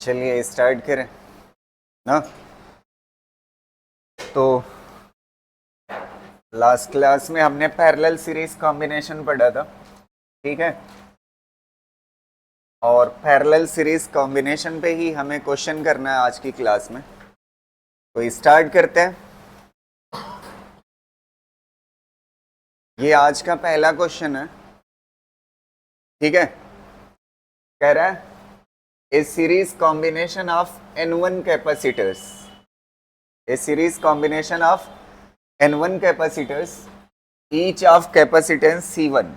चलिए स्टार्ट करें ना। तो लास्ट क्लास में हमने पैरेलल सीरीज कॉम्बिनेशन पढ़ा था, ठीक है। और पैरेलल सीरीज कॉम्बिनेशन पे ही हमें क्वेश्चन करना है आज की क्लास में। तो स्टार्ट करते हैं। ये आज का पहला क्वेश्चन है, ठीक है। कह रहा है a series combination of N1 capacitors, a series combination of N1 capacitors, each of capacitance C1,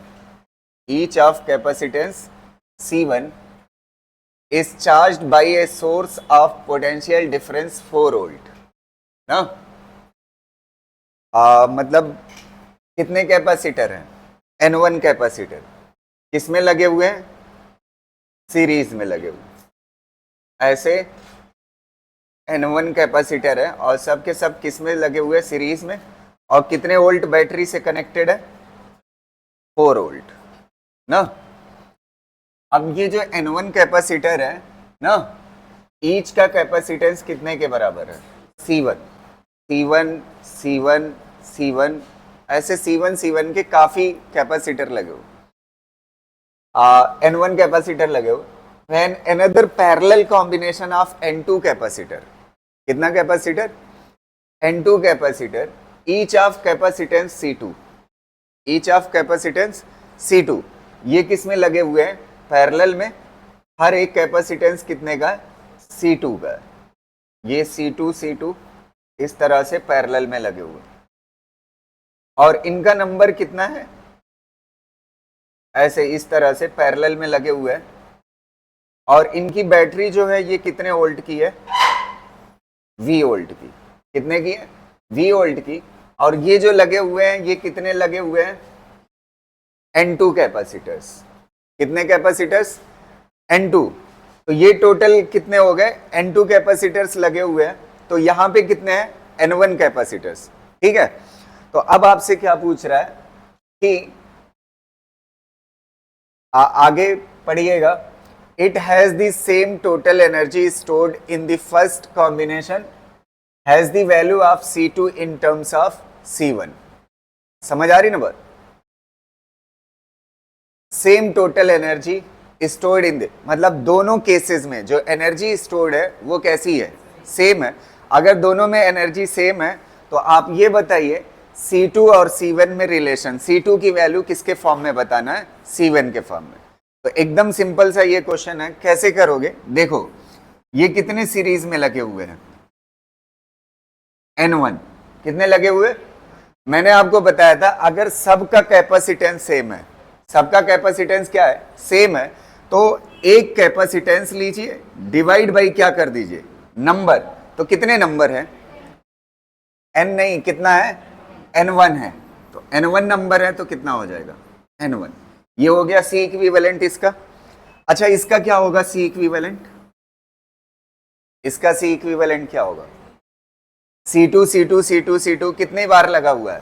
each of capacitance C1 is charged by a source of potential difference 4 volt ना। मतलब कितने कैपेसिटर हैं? N1 कैपेसिटर किसमें लगे हुए हैं? Series में लगे हुए। ऐसे N1 कैपेसिटर है और सब के सब किस में लगे हुए? सीरीज में। और कितने वोल्ट बैटरी से कनेक्टेड है? 4 वोल्ट ना। अब ये जो N1 कैपेसिटर है ना, ईच का कैपेसिटेंस कितने के बराबर है? C1 C1 C1 C1, ऐसे C1 के काफी कैपेसिटर लगे हुए, N1 कैपेसिटर लगे हुए। When another parallel combination of N2 capacitor, कितना capacitor? N2 capacitor, each of capacitance C2, each of capacitance C2, ये किस में लगे हुए हैं? पैरेलल में। हर एक कैपेसिटेंस कितने का है? C2 का है। ये C2 इस तरह से पैरेलल में लगे हुए, और इनका नंबर कितना है? ऐसे इस तरह से पैरेलल में लगे हुए हैं। और इनकी बैटरी जो है ये कितने वोल्ट की है? V वोल्ट की। कितने की है? V वोल्ट की। और ये जो लगे हुए हैं ये कितने लगे हुए हैं? N2 capacitors. कितने कैपेसिटर्स? N2। तो ये टोटल कितने हो गए? N2 कैपेसिटर्स लगे हुए हैं। तो यहां पे कितने हैं? N1 कैपेसिटर्स, ठीक है। तो अब आपसे क्या पूछ रहा है कि आगे पढ़िएगा। It has the same total energy stored in the first combination has the value of C2 in terms of C1। समझ आ रही ना बात? Same total energy stored in the, मतलब दोनों केसेस में जो एनर्जी स्टोर्ड है वो कैसी है? सेम है। अगर दोनों में एनर्जी सेम है तो आप ये बताइए C2 और C1 में रिलेशन, C2 की वैल्यू किसके फॉर्म में बताना है? C1 के फॉर्म में। तो एकदम सिंपल सा ये क्वेश्चन है। कैसे करोगे? देखो, ये कितने सीरीज में लगे हुए हैं? N1 कितने लगे हुए? मैंने आपको बताया था अगर सबका कैपेसिटेंस सेम है, सबका कैपेसिटेंस क्या है? सेम है, तो एक कैपेसिटेंस लीजिए, डिवाइड बाई क्या कर दीजिए? नंबर। तो कितने नंबर है? N नहीं, कितना है? N1 है। तो N1 नंबर है तो कितना हो जाएगा? N1। ये हो गया C इक्विवेलेंट इसका। अच्छा, इसका क्या होगा? C इक्विवेलेंट, इसका C इक्विवेलेंट क्या होगा? C2 कितने बार लगा हुआ है?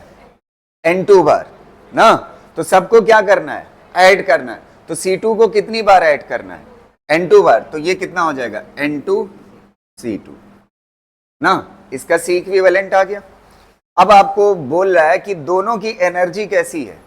N2 बार ना। तो सबको क्या करना है? ऐड करना है। तो C2 को कितनी बार ऐड करना है? N2 बार। तो ये कितना हो जाएगा? N2 C2 ना। इसका C इक्विवेलेंट आ गया। अब आपको बोल रहा है कि दोनों की एनर्जी कैसी है?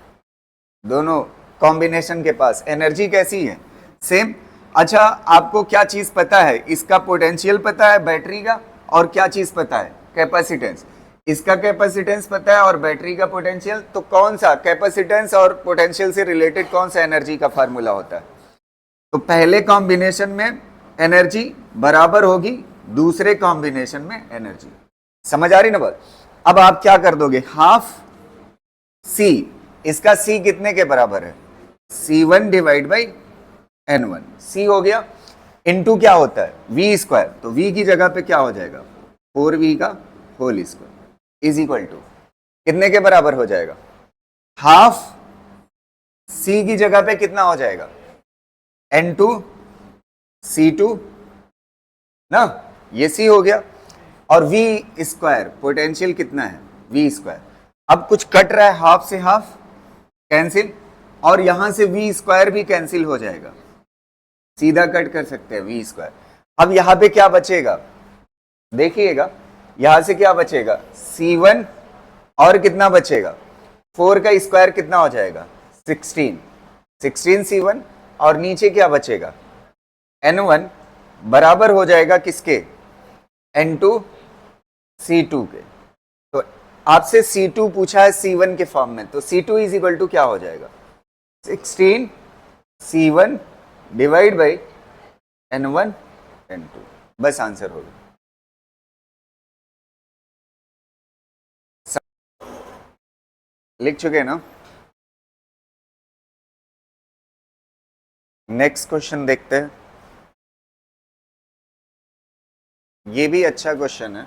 दोनों कॉम्बिनेशन के पास एनर्जी कैसी है? सेम। अच्छा, आपको क्या चीज पता है? इसका पोटेंशियल पता है बैटरी का, और क्या चीज पता है? कैपेसिटेंस। इसका कैपेसिटेंस पता है और बैटरी का पोटेंशियल। तो कौन सा कैपेसिटेंस और पोटेंशियल से रिलेटेड कौन सा एनर्जी का फार्मूला होता है? तो पहले कॉम्बिनेशन में एनर्जी बराबर होगी दूसरे कॉम्बिनेशन में एनर्जी। समझ आ रही ना बात? अब आप क्या कर दोगे? हाफ C, इसका C कितने के बराबर है? C1 divide by N1। C हो गया। इनटू क्या होता है? V square. तो V की जगह पे क्या हो जाएगा? 4V का whole square is equal to कितने के बराबर हो जाएगा? हाफ C की जगह पे कितना हो जाएगा? N2 C2 ना। ये C हो गया। और V स्क्वायर, पोटेंशियल कितना है? V square. अब कुछ कट रहा है, हाफ से हाफ कैंसिल, और यहां से V स्क्वायर भी कैंसिल हो जाएगा, सीधा कट कर सकते हैं V स्क्वायर। अब यहां पे क्या बचेगा, देखिएगा यहां से क्या बचेगा, C1 और कितना बचेगा, 4 का स्क्वायर कितना हो जाएगा, 16 C1 और नीचे क्या बचेगा, N1 बराबर हो जाएगा किसके, N2 C2 के। तो आपसे C2 पूछा है C1 के फॉर्म में, तो C2 इज इक्वल टू क्या हो जाएगा, 16 C1 divide by N1 N2, बस आंसर होगा। लिख चुके ना। नेक्स्ट क्वेश्चन देखते हैं, ये भी अच्छा क्वेश्चन है।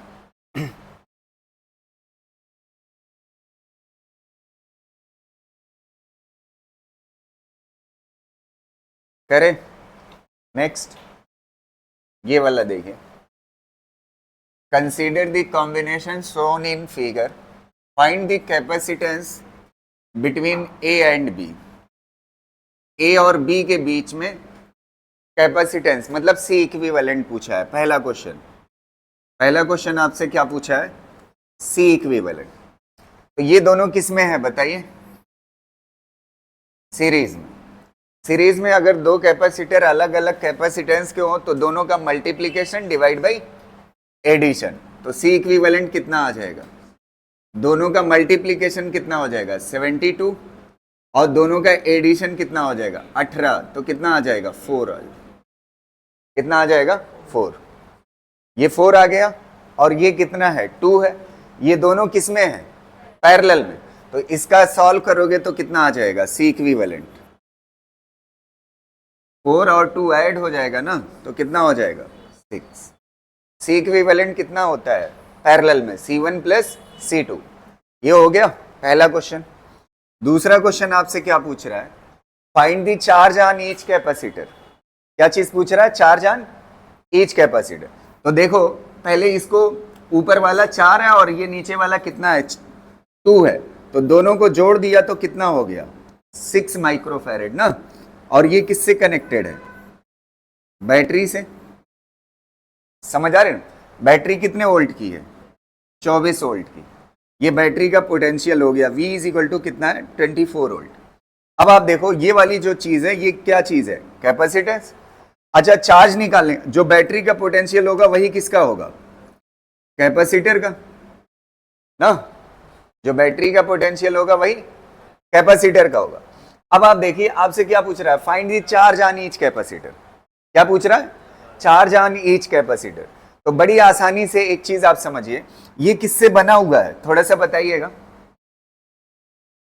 करें नेक्स्ट, ये वाला देखिए, consider the combination shown in figure, find the capacitance between A and B. A और बी के बीच में कैपेसिटेंस मतलब सी इक्विवेलेंट पूछा है। पहला क्वेश्चन आपसे क्या पूछा है, सी इक्विवेलेंट। तो ये दोनों किस में है बताइए, सीरीज में अगर दो कैपेसिटर अलग अलग कैपेसिटेंस के हो तो दोनों का मल्टीप्लीकेशन डिवाइड बाई एडिशन, तो सी इक्विवेलेंट कितना आ जाएगा, दोनों का मल्टीप्लीकेशन कितना हो जाएगा 72 और दोनों का एडिशन कितना हो जाएगा 18, तो कितना आ जाएगा 4 आ जाएगा। कितना आ जाएगा 4, ये 4 आ गया और ये कितना है 2 है, ये दोनों किस में है पैरेलल में, तो इसका सॉल्व करोगे तो कितना आ जाएगा सी इक्विवेलेंट, 4 और 2 ऐड हो जाएगा ना, तो कितना हो जाएगा 6। सी इक्विवेलेंट कितना होता है पैरेलल में, C1 प्लस C2। ये हो गया पहला क्वेश्चन। दूसरा क्वेश्चन आपसे क्या पूछ रहा है, find the charge on each capacitor. क्या चीज पूछ रहा है, चार्ज ऑन ईच कैपेसिटर। तो देखो पहले इसको, ऊपर वाला 4 है और ये नीचे वाला कितना है 2 है, तो दोनों को जोड़ दिया तो कितना हो गया 6 माइक्रोफैरेड ना, और ये किससे कनेक्टेड है, बैटरी से। समझ आ रहे ना, बैटरी कितने वोल्ट की है 24 वोल्ट की, ये बैटरी का पोटेंशियल हो गया V इज इक्वल टू कितना है 24 वोल्ट। अब आप देखो ये वाली जो चीज है ये क्या चीज है, कैपेसिटेंस। अच्छा चार्ज निकालने, जो बैटरी का पोटेंशियल होगा वही किसका होगा, कैपेसिटर का ना, जो बैटरी का पोटेंशियल होगा वही कैपेसिटर का होगा। अब आप देखिए आपसे क्या पूछ रहा है, find the charge on each capacitor. क्या पूछ रहा है, चार्ज ऑन ईच कैपेसिटर। तो बड़ी आसानी से एक चीज आप समझिए, ये किससे बना हुआ है थोड़ा सा बताइएगा,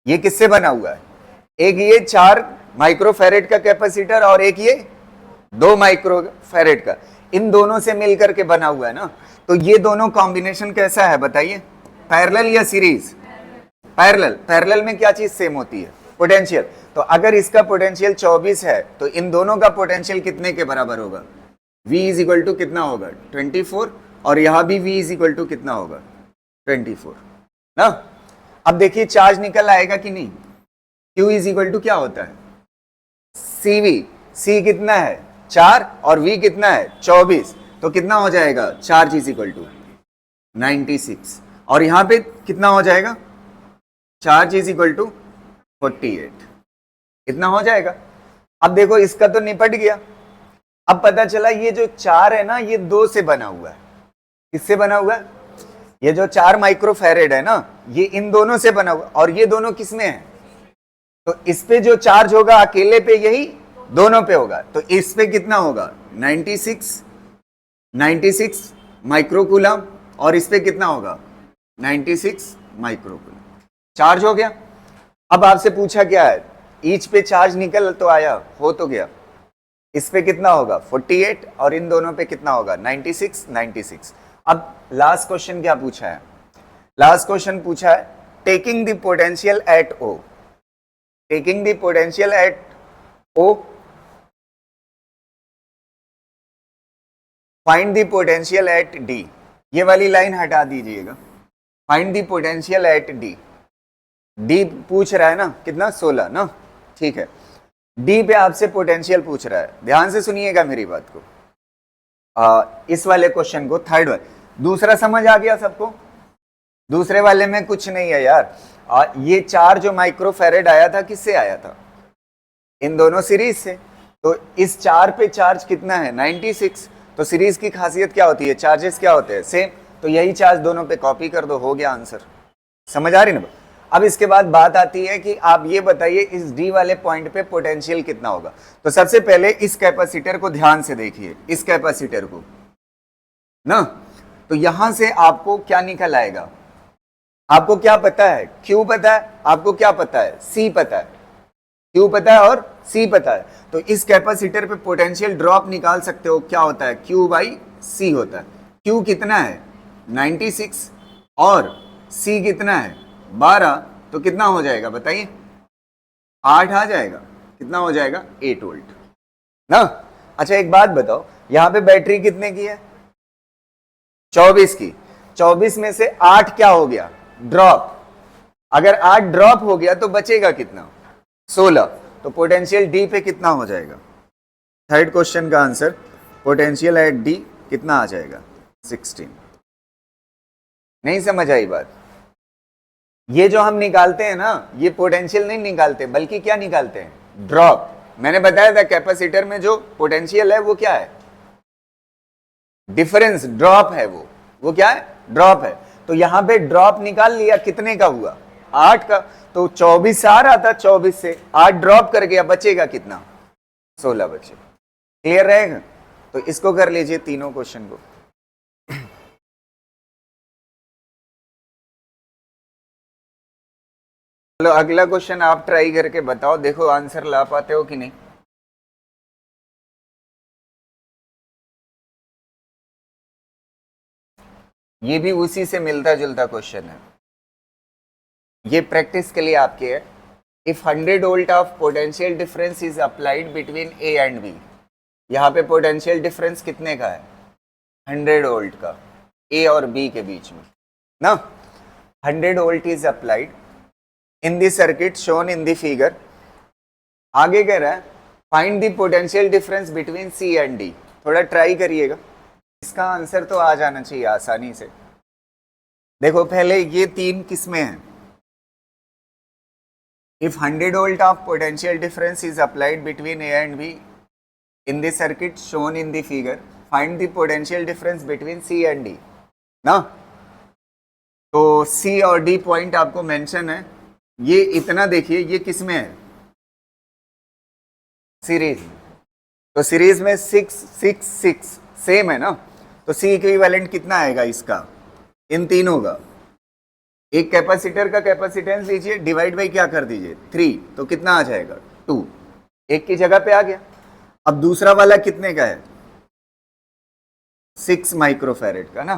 ये किससे बना हुआ है, एक ये 4 माइक्रोफैरेड का कैपेसिटर और एक ये 2 माइक्रोफैरेड का, इन दोनों से मिलकर के बना हुआ है ना। तो ये दोनों कॉम्बिनेशन कैसा है बताइए, पैरेलल या सीरीज, पैरेलल में क्या चीज सेम होती है, पोटेंशियल। तो अगर इसका पोटेंशियल 24 है तो इन दोनों का पोटेंशियल कितने के बराबर होगा, V इज इक्वल टू कितना होगा 24, और यहां भी V इज इक्वल टू कितना होगा 24 ना। अब देखिए चार्ज निकल आएगा कि नहीं, Q इज इक्वल टू क्या होता है CV, C कितना है 4 और V कितना है 24, तो कितना हो जाएगा चार्ज इज इक्वल टू 96, और यहां पे कितना हो जाएगा चार्ज इज इक्वल टू 48, कितना हो जाएगा। अब देखो इसका तो निपट गया, अब पता चला ये जो 4 है ना ये 2 से बना हुआ है, किससे बना हुआ है, ये जो 4 माइक्रोफैरेड है ना ये इन दोनों से बना हुआ, और ये दोनों किसमें है, तो इस पे जो चार्ज होगा अकेले पे यही दोनों पे होगा, तो इस पे कितना होगा 96 माइक्रोकूलम, और इस पे कितना होगा 96 माइक्रोकूलम, चार्ज हो गया। अब आपसे पूछा क्या है, ईच पे चार्ज निकल तो आया, हो तो गया, इस पे कितना होगा 48 और इन दोनों पे कितना होगा 96। अब लास्ट क्वेश्चन क्या पूछा है, लास्ट क्वेश्चन पूछा है taking the potential at O, taking the potential at O find the potential at D। ये वाली लाइन हटा दीजिएगा, find the potential at D। D पूछ रहा है ना कितना 16 ना, ठीक है, D पे आपसे पोटेंशियल पूछ रहा है, ध्यान से सुनिएगा मेरी बात को। इस वाले क्वेश्चन को, थर्ड वाले, दूसरा समझ आ गया सबको? दूसरे वाले में कुछ नहीं है यार। ये 4 जो माइक्रोफेरेड आया था, किससे आया था? इन दोनों सीरीज से। तो इस 4 पे चार्ज कितना है? 96। तो सीरीज की खासियत क्या होती है? चार्जेस क्या होते हैं? सेम। तो यही चार्ज दोनों पे कॉपी कर दो, हो गया आंसर। समझ आ रही ना? अब इसके बाद बात आती है कि आप ये बताइए इस डी वाले पॉइंट पे पोटेंशियल कितना होगा। तो सबसे पहले इस कैपेसिटर को ध्यान से देखिए, इस कैपेसिटर को ना। तो यहां से आपको क्या निकल आएगा? आपको क्या पता है? Q पता है, आपको क्या पता है? C पता है। Q पता है और C पता है। तो इस कैपेसिटर पे पोटेंशियल ड्रॉप निकाल सकते हो, क्या होता है? Q बाई C होता है। Q कितना है? 96 और C कितना है? 12। तो कितना हो जाएगा बताइए? 8 आ जाएगा। कितना हो जाएगा? 8 वोल्ट ना। अच्छा एक बात बताओ, यहां पे बैटरी कितने की है? 24 की। 24 में से 8 क्या हो गया? ड्रॉप। अगर 8 ड्रॉप हो गया तो बचेगा कितना? 16। तो पोटेंशियल डी पे कितना हो जाएगा? थर्ड क्वेश्चन का आंसर, पोटेंशियल एट डी कितना आ जाएगा? 16। नहीं समझ आई बात? ये जो हम निकालते हैं ना, ये पोटेंशियल नहीं निकालते, बल्कि क्या निकालते हैं? ड्रॉप। मैंने बताया था कैपेसिटर में जो पोटेंशियल है वो क्या है? डिफरेंस, ड्रॉप है वो क्या है? ड्रॉप है। तो यहां पे ड्रॉप निकाल लिया, कितने का हुआ? 8 का। तो 24 आ रहा था, 24 से 8 ड्रॉप कर गया, बचेगा कितना? 16 बचे। क्लियर रहेगा? तो इसको कर लीजिए तीनों क्वेश्चन को। चलो अगला क्वेश्चन आप ट्राई करके बताओ, देखो आंसर ला पाते हो कि नहीं। ये भी उसी से मिलता जुलता क्वेश्चन है, ये प्रैक्टिस के लिए आपके है। If 100 volt of potential difference is applied between A and B. यहाँ पे पोटेंशियल डिफरेंस कितने का है? 100 वोल्ट का, ए और बी के बीच में ना। 100 volt is applied in the circuit shown in the figure. आगे कह रहा है find the potential difference between C and D. थोड़ा ट्राई करिएगा, इसका आंसर तो आ जाना चाहिए आसानी से। देखो पहले ये 3 किसमें हैं? If 100 volt of potential difference is applied between A and B in the circuit shown in the figure, find the potential difference between C and D ना। तो C और D पॉइंट आपको मेंशन है। ये इतना देखिए, ये किस में है? सीरीज। तो सीरीज में 6 6 6 सेम है ना। तो C इक्विवेलेंट कितना आएगा इसका? इन तीनों का। एक कैपेसिटर का कैपेसिटेंस लीजिए, डिवाइड बाई क्या कर दीजिए? 3। तो कितना आ जाएगा? 2। एक की जगह पे आ गया। अब दूसरा वाला कितने का है? 6 माइक्रोफेरेड का ना,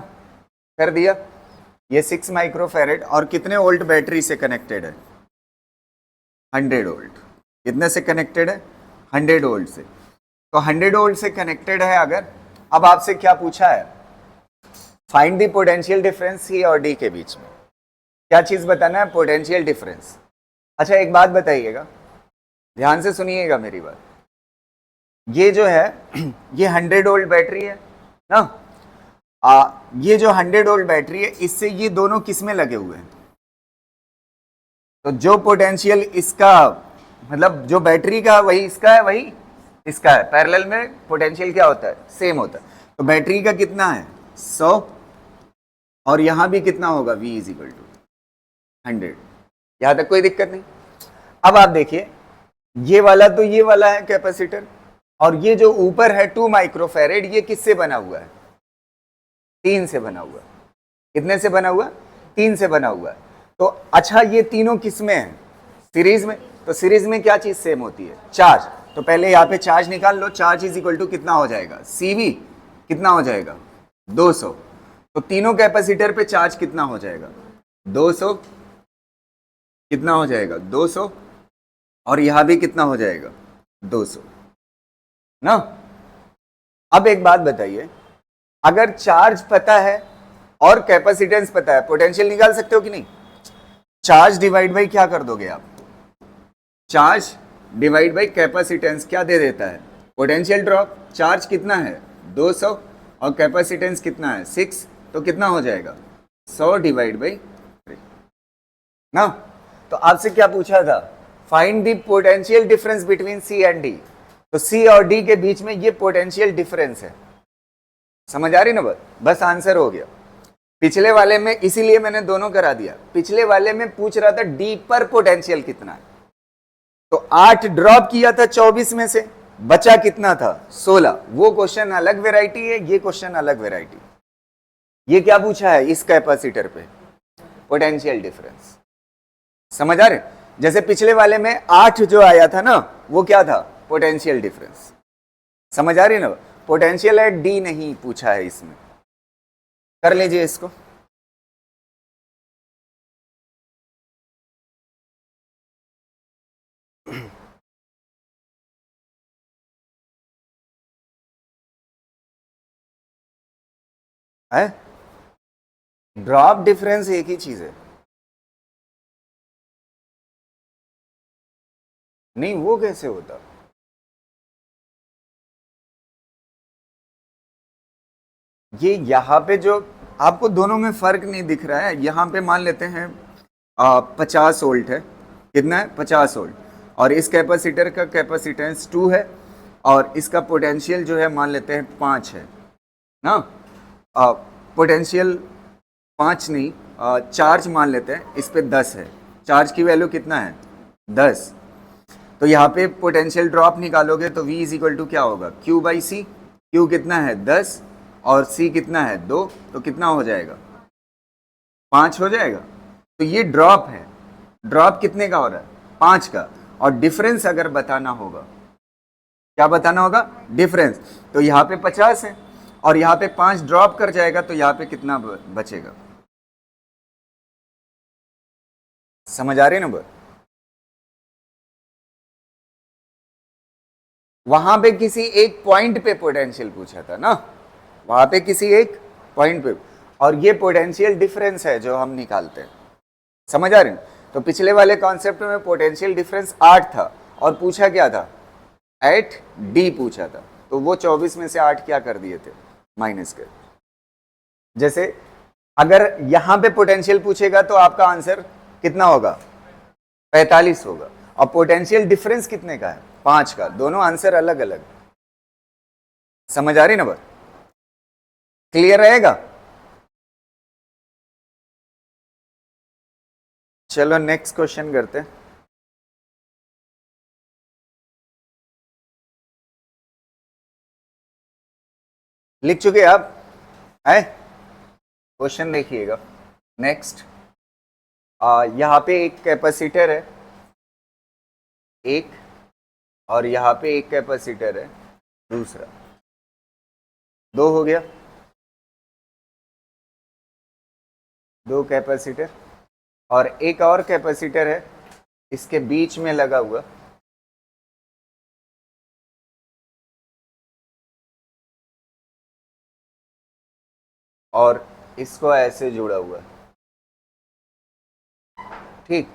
कर दिया। ये 6 माइक्रोफेरेड और कितने वोल्ट बैटरी से कनेक्टेड है? 100 वोल्ट। कितने से कनेक्टेड है? 100 वोल्ट से। तो 100 वोल्ट से कनेक्टेड है अगर। अब आपसे क्या पूछा है? फाइंड द पोटेंशियल डिफरेंस सी और डी के बीच में। क्या चीज बताना है? Potential difference. अच्छा एक बात बताइएगा, ध्यान से सुनिएगा मेरी बात। ये जो है ये 100 वोल्ट बैटरी है ना। ये जो 100 वोल्ट बैटरी है, इससे ये दोनों किस में लगे हुए हैं? तो जो पोटेंशियल इसका, मतलब जो बैटरी का वही इसका है, वही इसका है। पैरेलल में पोटेंशियल क्या होता है? सेम होता है। तो बैटरी का कितना है? 100 और यहां भी कितना होगा? V is equal to 100। यहां तक कोई दिक्कत नहीं। अब आप देखिए, ये वाला तो ये वाला है कैपेसिटर, और ये जो ऊपर है 2 माइक्रोफेरेड, ये किससे बना हुआ है? 3 से बना हुआ है। कितने से बना हुआ? 3 से बना हुआ है। तो अच्छा ये तीनों किस में है? सीरीज में। तो सीरीज में क्या चीज सेम होती है? चार्ज। तो पहले यहाँ पे चार्ज निकाल लो। चार्ज इज इक्वल टू कितना हो जाएगा? CV कितना हो जाएगा? 200। तो तीनों कैपेसिटर पे चार्ज कितना हो जाएगा? 200। कितना हो जाएगा? 200। और यहां भी कितना हो जाएगा? 200 ना। अब एक बात बताइए, अगर चार्ज पता है और कैपेसिटेंस पता है, पोटेंशियल निकाल सकते हो कि नहीं? चार्ज डिवाइड बाई क्या कर दोगे आप? चार्ज डिवाइड बाई कैपेसिटेंस क्या दे देता है? Potential drop. चार्ज कितना है? 200 और कैपेसिटेंस कितना है 6, तो कितना हो जाएगा 100 डिवाइड बाई 3 ना। तो आपसे क्या पूछा था, find the potential difference between C and D. तो सी और डी के बीच में ये पोटेंशियल डिफरेंस है, समझ आ रही ना बात, बस आंसर हो गया। पिछले वाले में इसीलिए मैंने दोनों करा दिया, पिछले वाले में पूछ रहा था डी पर पोटेंशियल कितना है, तो 8 ड्रॉप किया था 24 में से, बचा कितना था 16। वो क्वेश्चन अलग वैरायटी है, ये क्वेश्चन अलग वैरायटी। ये क्या पूछा है इस कैपेसिटर पे, पोटेंशियल डिफरेंस, समझ आ रहे। जैसे पिछले वाले में 8 जो आया था ना, वो क्या था पोटेंशियल डिफरेंस, समझ आ रही ना। पोटेंशियल एट डी नहीं पूछा है इसमें, कर लीजिए इसको। है ड्रॉप डिफरेंस एक ही चीज है, नहीं वो कैसे होता, ये यहां पे जो आपको दोनों में फर्क नहीं दिख रहा है, यहां पे मान लेते हैं 50 वोल्ट है, कितना है 50 वोल्ट, और इस कैपेसिटर का कैपेसिटेंस 2 है, और इसका पोटेंशियल जो है मान लेते हैं 5 है ना। पोटेंशियल 5 नहीं, चार्ज मान लेते हैं इस पे 10 है, चार्ज की वैल्यू कितना है 10। तो यहाँ पे पोटेंशियल ड्रॉप निकालोगे तो V इज इक्वल टू क्या होगा Q बाई सी, Q कितना है 10 और C कितना है 2, तो कितना हो जाएगा 5 हो जाएगा। तो ये ड्रॉप है, ड्रॉप कितने का हो रहा है 5 का, और डिफरेंस अगर बताना होगा, क्या बताना होगा डिफरेंस, तो यहाँ पे 50 है और यहाँ पे 5 ड्रॉप कर जाएगा, तो यहाँ पे कितना बचेगा, समझ आ रही है ना बात। वहां पे किसी एक पॉइंट पे पोटेंशियल पूछा था ना, वहां पे किसी एक पॉइंट पे, और ये पोटेंशियल डिफरेंस है जो हम निकालते हैं, समझ आ रहे हैं। तो पिछले वाले कॉन्सेप्ट में पोटेंशियल डिफरेंस 8 था और पूछा क्या था एट डी पूछा था, तो वो 24 में से 8 क्या कर दिए थे माइनस कर। जैसे अगर यहां पे पोटेंशियल पूछेगा तो आपका आंसर कितना होगा 45 होगा, और पोटेंशियल डिफरेंस कितने का है 5 का, दोनों आंसर अलग अलग, समझ आ रही ना बात, क्लियर रहेगा। चलो नेक्स्ट क्वेश्चन करते हैं। लिख चुके आप है, क्वेश्चन देखिएगा नेक्स्ट। यहां पे एक कैपेसिटर है एक, और यहां पे एक कैपेसिटर है दूसरा, 2 हो गया, 2 कैपेसिटर, और एक और कैपेसिटर है इसके बीच में लगा हुआ, और इसको ऐसे जुड़ा हुआ है, ठीक।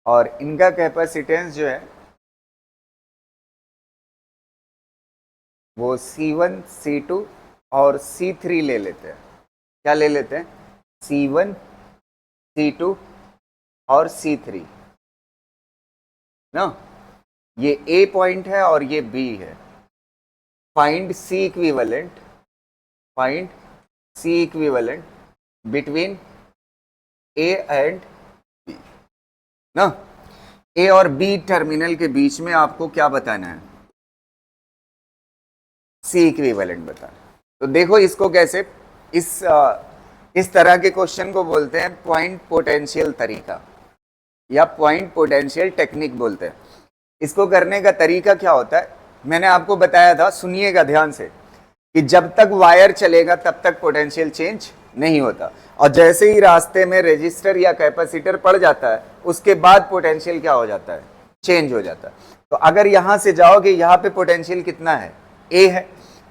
और इनका कैपेसिटेंस जो है वो C1 C2 और C3 ले लेते हैं। क्या ले लेते हैं C1 C2 और C3 ना, ये A पॉइंट है और ये B है। Find C equivalent, find C equivalent between A and B ना। A और B टर्मिनल के बीच में आपको क्या बताना है C इक्विवेलेंट बताना। तो देखो इसको कैसे, इस तरह के क्वेश्चन को बोलते हैं पॉइंट पोटेंशियल तरीका या पॉइंट पोटेंशियल टेक्निक बोलते हैं। इसको करने का तरीका क्या होता है मैंने आपको बताया था, सुनिएगा ध्यान से, कि जब तक वायर चलेगा तब तक पोटेंशियल चेंज नहीं होता, और जैसे ही रास्ते में रेजिस्टर या कैपेसिटर पड़ जाता है उसके बाद पोटेंशियल क्या हो जाता है चेंज हो जाता है। तो अगर यहां से जाओगे, यहाँ पे पोटेंशियल कितना है A है,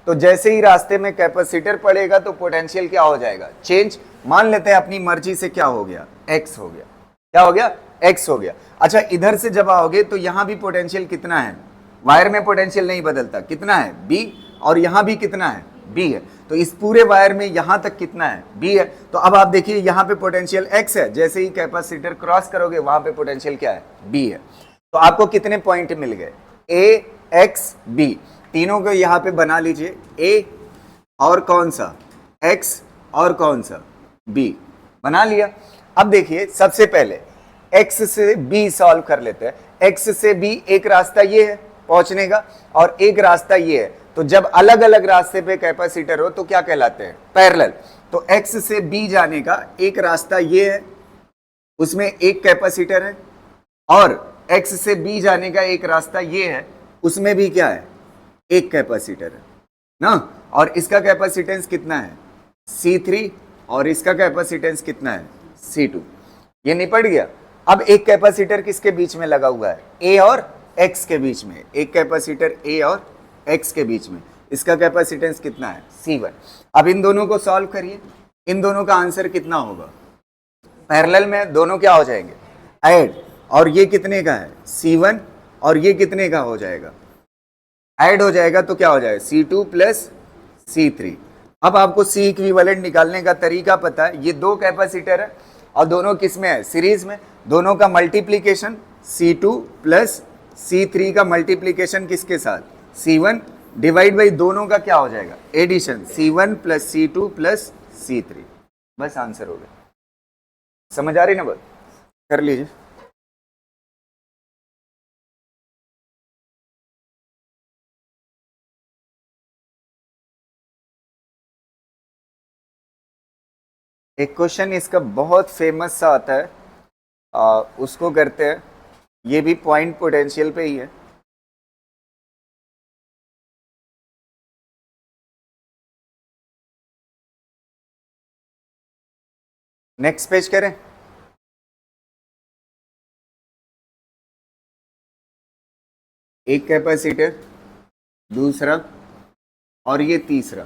तो जैसे ही रास्ते में कैपेसिटर पड़ेगा तो पोटेंशियल क्या हो जाएगा चेंज। मान लेते हैं अपनी मर्जी से क्या हो गया x हो गया, क्या हो गया x हो गया। अच्छा इधर से जब आओगे तो यहां भी पोटेंशियल कितना है वायर में पोटेंशियल नहीं बदलता, कितना है B, और यहां भी कितना है B है, तो इस पूरे वायर में यहां तक कितना है B है। तो अब आप देखिए यहां पे पोटेंशियल X है, जैसे ही कैपेसिटर क्रॉस करोगे वहां पे पोटेंशियल क्या है B है। तो आपको कितने पॉइंट मिल गए A X B, तीनों को यहां पे बना लीजिए, A और कौन सा X और कौन सा B, बना लिया। अब देखिए सबसे पहले X से B सॉल्व कर लेते हैं। X से B एक रास्ता ये है पहुंचने का और एक रास्ता ये है, तो जब अलग अलग रास्ते पे कैपेसिटर हो तो क्या कहलाते हैं पैरेलल। तो X से B जाने का एक रास्ता ये है, उसमें एक कैपेसिटर है, और X से B जाने का एक रास्ता ये है, उसमें भी क्या है एक कैपेसिटर है ना, और इसका कैपेसिटेंस कितना है C3 और इसका कैपेसिटेंस कितना है C2। ये निपट गया। अब एक कैपेसिटर किसके बीच में लगा हुआ है A और X के बीच में, एक कैपेसिटर A और X के बीच में, इसका कैपेसिटेंस कितना है C1। अब इन दोनों को सॉल्व करिए, इन दोनों का आंसर कितना होगा, पैरेलल में दोनों क्या हो जाएंगे ऐड, और ये कितने का है C1 और ये कितने का हो जाएगा ऐड हो जाएगा, तो क्या हो जाएगा C2 प्लस C3। अब आपको C इक्विवेलेंट निकालने का तरीका पता है, ये दो कैपेसिटर है और दोनों किस में है सीरीज में, दोनों का मल्टीप्लीकेशन C2 प्लस C3 का मल्टीप्लीकेशन किसके साथ C1 डिवाइड बाई दोनों का क्या हो जाएगा addition C1 plus C2 plus C3, बस आंसर हो गया। समझ आ रही ना बात, कर लीजिए। एक क्वेश्चन इसका बहुत फेमस सा आता है, उसको करते हैं, ये भी पॉइंट पोटेंशियल पे ही है। नेक्स्ट पेज करें। एक कैपेसिटर, दूसरा और ये तीसरा,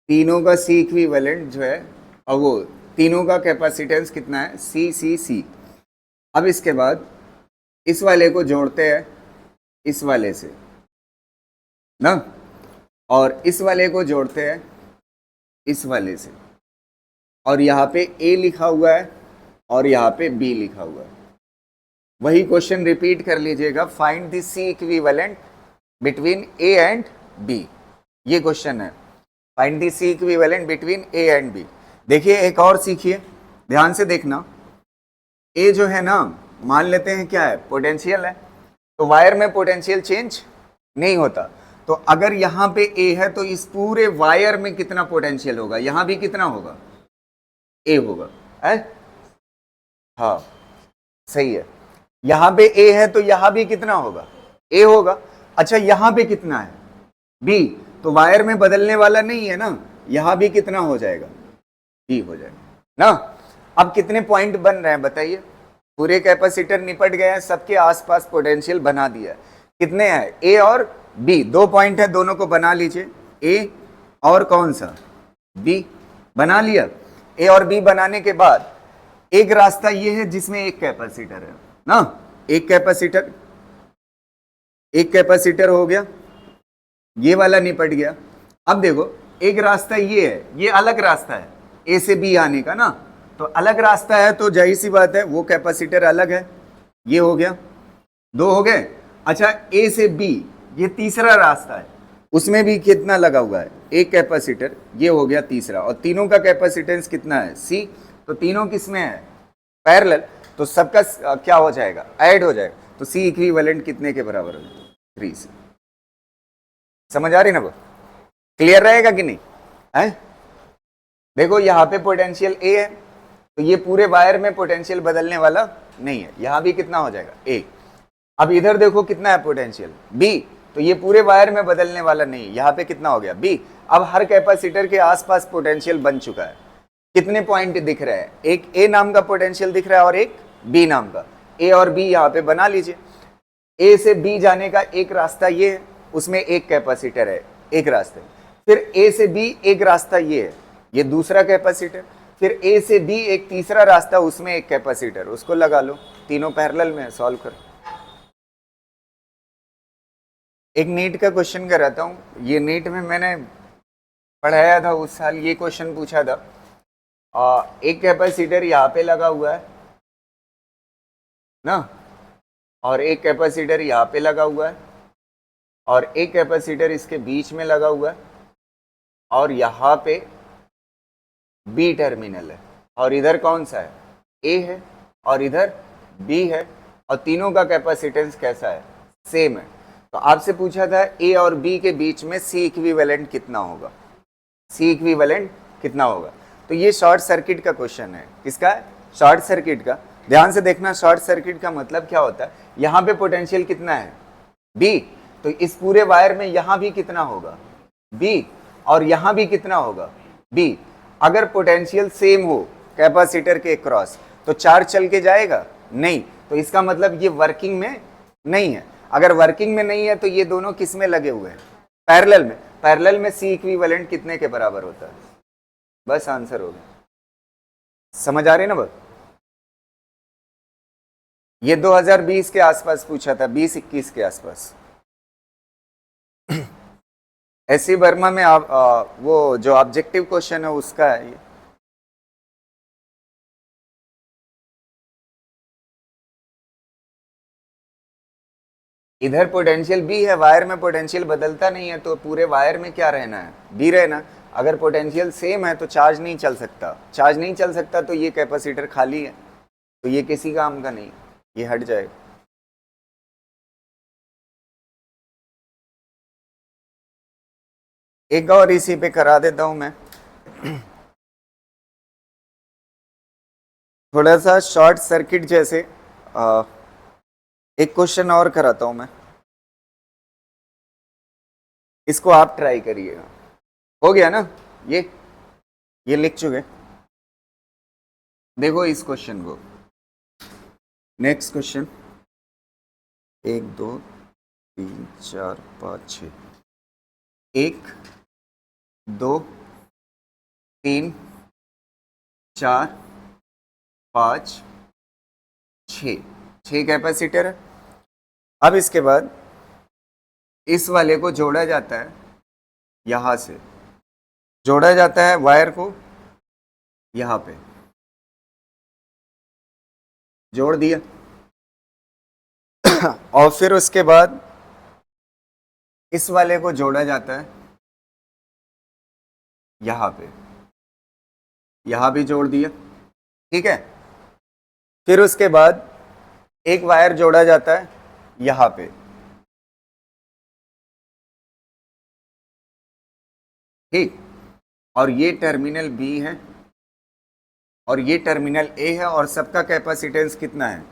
तीनों का C इक्विवेलेंट जो है, और वो तीनों का कैपेसिटेंस कितना है C। अब इसके बाद इस वाले को जोड़ते हैं इस वाले से ना, और इस वाले को जोड़ते हैं इस वाले से, और यहाँ पे A लिखा हुआ है और यहाँ पे B लिखा हुआ है। वही क्वेश्चन रिपीट कर लीजिएगा, find the C equivalent between A and B, ये क्वेश्चन है, find the C equivalent between A and B। देखिए एक और सीखिए, ध्यान से देखना, A जो है ना मान लेते हैं क्या है पोटेंशियल है, तो वायर में पोटेंशियल चेंज नहीं होता, तो अगर यहाँ पे A है तो इस पूरे वायर में कितना पोटेंशियल होगा, यहाँ भी कितना होगा A होगा है? हाँ सही है, यहाँ पे A है तो यहाँ भी कितना होगा A होगा। अच्छा यहाँ पे कितना है B, तो वायर में बदलने वाला नहीं है ना, यहाँ भी कितना हो जाएगा B हो जाएगा ना। अब कितने पॉइंट बन रहे हैं बताइए, पूरे कैपेसिटर निपट गए हैं, सबके आसपास पोटेंशियल बना दिया है, कितने हैं A और B, दो पॉइंट है, दोनों को बना लीजिए A और कौन सा B, बना लिया। A और B बनाने के बाद एक रास्ता ये है जिसमें एक कैपेसिटर है ना, एक कैपेसिटर हो गया, ये वाला निपट गया। अब देखो एक रास्ता ये है, ये अलग रास्ता है A से B आने का ना, तो अलग रास्ता है तो जाहिर सी बात है वो कैपेसिटर अलग है, ये हो गया, दो हो गए। अच्छा A से B ये तीसरा रास्ता है, उसमें भी कितना लगा हुआ है एक कैपेसिटर, ये हो गया तीसरा, और तीनों का कैपेसिटेंस कितना है C, तो तीनों किसमें है पैरेलल, तो सबका क्या हो जाएगा ऐड हो जाएगा, तो C इक्विवेलेंट कितने के बराबर हो जाएगा 3 से। समझ आ रही ना वो, क्लियर रहेगा कि नहीं है? देखो यहाँ पे पोटेंशियल A है तो ये पूरे वायर में पोटेंशियल बदलने वाला नहीं है, यहाँ भी कितना हो जाएगा A। अब इधर देखो कितना है पोटेंशियल B, तो ये पूरे वायर में बदलने वाला नहीं, यहाँ पे कितना हो गया B। अब हर कैपेसिटर के आसपास पोटेंशियल बन चुका है, कितने पॉइंट दिख रहे हैं, एक A नाम का पोटेंशियल दिख रहा है और एक B नाम का, A और B यहाँ पे बना लीजिए। A से B जाने का एक रास्ता ये है, उसमें एक कैपेसिटर है एक रास्ते, फिर A से B एक रास्ता ये है, ये दूसरा कैपेसिटर, फिर A से B एक तीसरा रास्ता, उसमें एक कैपेसिटर, उसको लगा लो, तीनों पैरेलल में है, सॉल्व करो। एक नीट का क्वेश्चन कराता हूँ। ये नीट में मैंने पढ़ाया था उस साल, ये क्वेश्चन पूछा था। एक कैपेसिटर यहाँ पे लगा हुआ है ना, और एक कैपेसिटर यहाँ पे लगा हुआ है, और एक कैपेसिटर इसके बीच में लगा हुआ है, और यहाँ पे बी टर्मिनल है, और इधर कौन सा है, ए है, और इधर बी है, और तीनों का कैपेसिटेंस कैसा है, सेम है। तो आपसे पूछा था ए और बी के बीच में सी इक्विवेलेंट कितना होगा, सी इक्विवेलेंट कितना होगा। तो ये शॉर्ट सर्किट का क्वेश्चन है। किसका है? शॉर्ट सर्किट का। ध्यान से देखना, शॉर्ट सर्किट का मतलब क्या होता है। यहाँ पे पोटेंशियल कितना है, बी, तो इस पूरे वायर में यहाँ भी कितना होगा, बी, और यहाँ भी कितना होगा, बी। अगर पोटेंशियल सेम हो कैपेसिटर के क्रॉस तो चार्ज चल के जाएगा नहीं, तो इसका मतलब ये वर्किंग में नहीं है। अगर वर्किंग में नहीं है तो ये दोनों किस में लगे हुए हैं, पैरेलल में। पैरेलल में सी इक्विवेलेंट कितने के बराबर होता है, बस आंसर हो गया। समझ आ रही ना बात। ये 2020 के आसपास पूछा था, 20-21 के आसपास। एससी वर्मा में वो जो ऑब्जेक्टिव क्वेश्चन है उसका है ये। इधर पोटेंशियल बी है, वायर में पोटेंशियल बदलता नहीं है, तो पूरे वायर में क्या रहना है, बी रहना। अगर पोटेंशियल सेम है तो चार्ज नहीं चल सकता, चार्ज नहीं चल सकता तो ये कैपेसिटर खाली है, तो ये किसी काम का नहीं, ये हट जाएगा। एक और इसी पे करा देता हूं मैं, थोड़ा सा शॉर्ट सर्किट जैसे एक क्वेश्चन और कराता हूं मैं, इसको आप ट्राई करिएगा। हो गया ना, ये लिख चुके। देखो इस क्वेश्चन को, नेक्स्ट क्वेश्चन, 1 2 3 4 5 6, 1 2 3 4 5 6 कैपेसिटर है। अब इसके बाद इस वाले को जोड़ा जाता है, यहां से जोड़ा जाता है वायर को, यहां पे जोड़ दिया और फिर उसके बाद इस वाले को जोड़ा जाता है यहां पे, यहां भी जोड़ दिया, ठीक है। फिर उसके बाद एक वायर जोड़ा जाता है यहां पे, ठीक, और ये टर्मिनल बी है और ये टर्मिनल ए है, और सबका कैपेसिटेंस कितना है,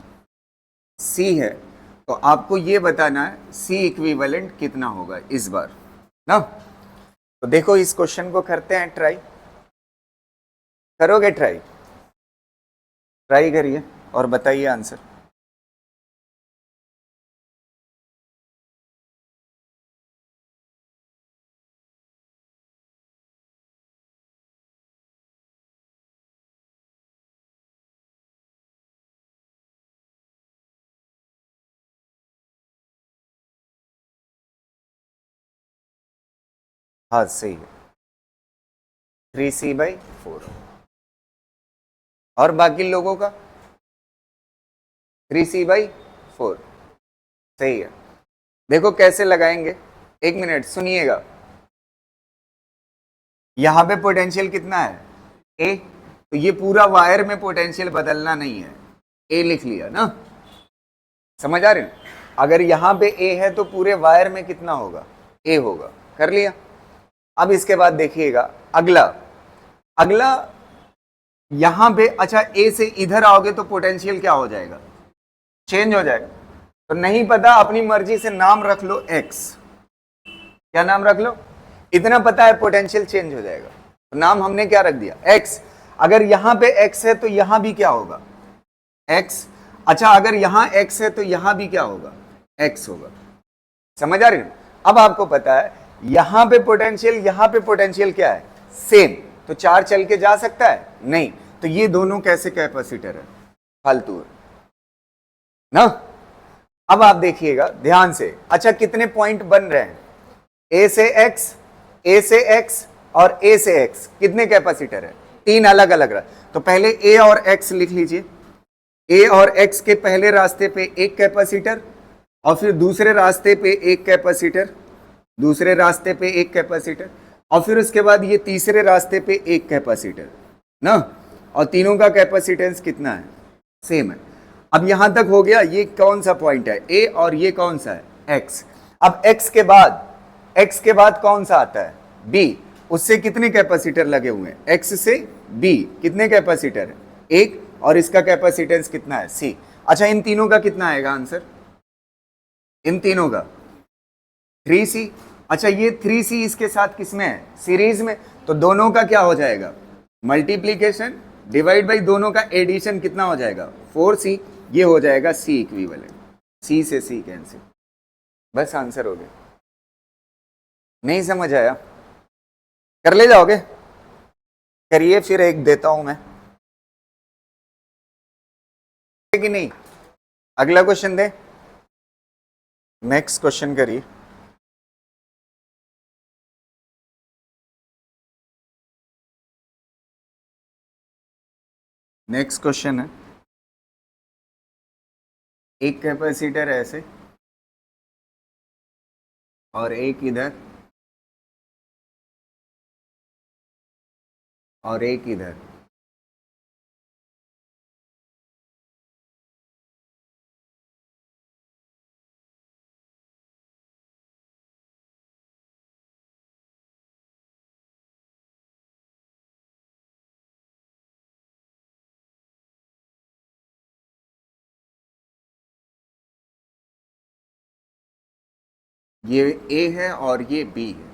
सी है। तो आपको ये बताना है सी इक्विवेलेंट कितना होगा इस बार ना। तो देखो इस क्वेश्चन को करते हैं ट्राई, करोगे ट्राई, ट्राई करिए और बताइए आंसर। हाँ सही है, 3C/4, और बाकी लोगों का 3C/4, सही है। देखो कैसे लगाएंगे, 1 मिनट सुनिएगा। यहां पे पोटेंशियल कितना है, ए, तो ये पूरा वायर में पोटेंशियल बदलना नहीं है, ए लिख लिया ना, समझ आ रही। अगर यहां पे ए है तो पूरे वायर में कितना होगा, ए होगा, कर लिया। अब इसके बाद देखिएगा अगला, अगला यहां पे, अच्छा ए से इधर आओगे तो पोटेंशियल क्या हो जाएगा, चेंज हो जाएगा। तो नहीं पता, अपनी मर्जी से नाम रख लो एक्स, क्या नाम रख लो, इतना पता है पोटेंशियल चेंज हो जाएगा, तो नाम हमने क्या रख दिया, एक्स। अगर यहां पे एक्स है तो यहां भी क्या होगा, एक्स। अच्छा अगर यहां एक्स है तो यहां भी क्या होगा, एक्स होगा, समझ आ रही है। अब आपको पता है यहां पे पोटेंशियल, यहां पे पोटेंशियल क्या है, सेम, तो चार्ज चल के जा सकता है नहीं, तो ये दोनों कैसे कैपेसिटर है, फालतू है ना। अब आप देखिएगा ध्यान से, अच्छा कितने पॉइंट बन रहे हैं, ए से एक्स, ए से एक्स और ए से एक्स, कितने कैपेसिटर है, तीन अलग अलग रहा। तो पहले ए और एक्स लिख लीजिए, ए और एक्स के पहले रास्ते पे एक कैपेसिटर और फिर दूसरे रास्ते पे एक कैपेसिटर, दूसरे रास्ते पे एक कैपेसिटर और फिर उसके बाद ये तीसरे रास्ते पे एक कैपेसिटर ना, और तीनों का कैपेसिटेंस कितना है, सेम है। अब यहां तक हो गया, ये कौन सा पॉइंट है, ए, और ये कौन सा है, एक्स। अब एक्स के बाद कौन सा आता है, बी, उससे कितने कैपेसिटर लगे हुए हैं, एक्स से बी कितने कैपेसिटर है, एक, और इसका कैपेसिटेंस कितना है, सी। अच्छा इन तीनों का कितना आएगा आंसर, इन तीनों का 3C। अच्छा ये 3C इसके साथ किसमें है, सीरीज में, तो दोनों का क्या हो जाएगा, मल्टीप्लीकेशन डिवाइड बाई दोनों का एडिशन कितना हो जाएगा, 4C, ये हो जाएगा C इक्विवेलेंट, C से C कैंसिल, बस आंसर हो गया। नहीं समझ आया, कर ले जाओगे, करिए, फिर एक देता हूं मैं कि नहीं, अगला क्वेश्चन दे, नेक्स्ट क्वेश्चन करिए। नेक्स्ट क्वेश्चन है, एक कैपेसिटर ऐसे और एक इधर और एक इधर, ये A है और ये B है,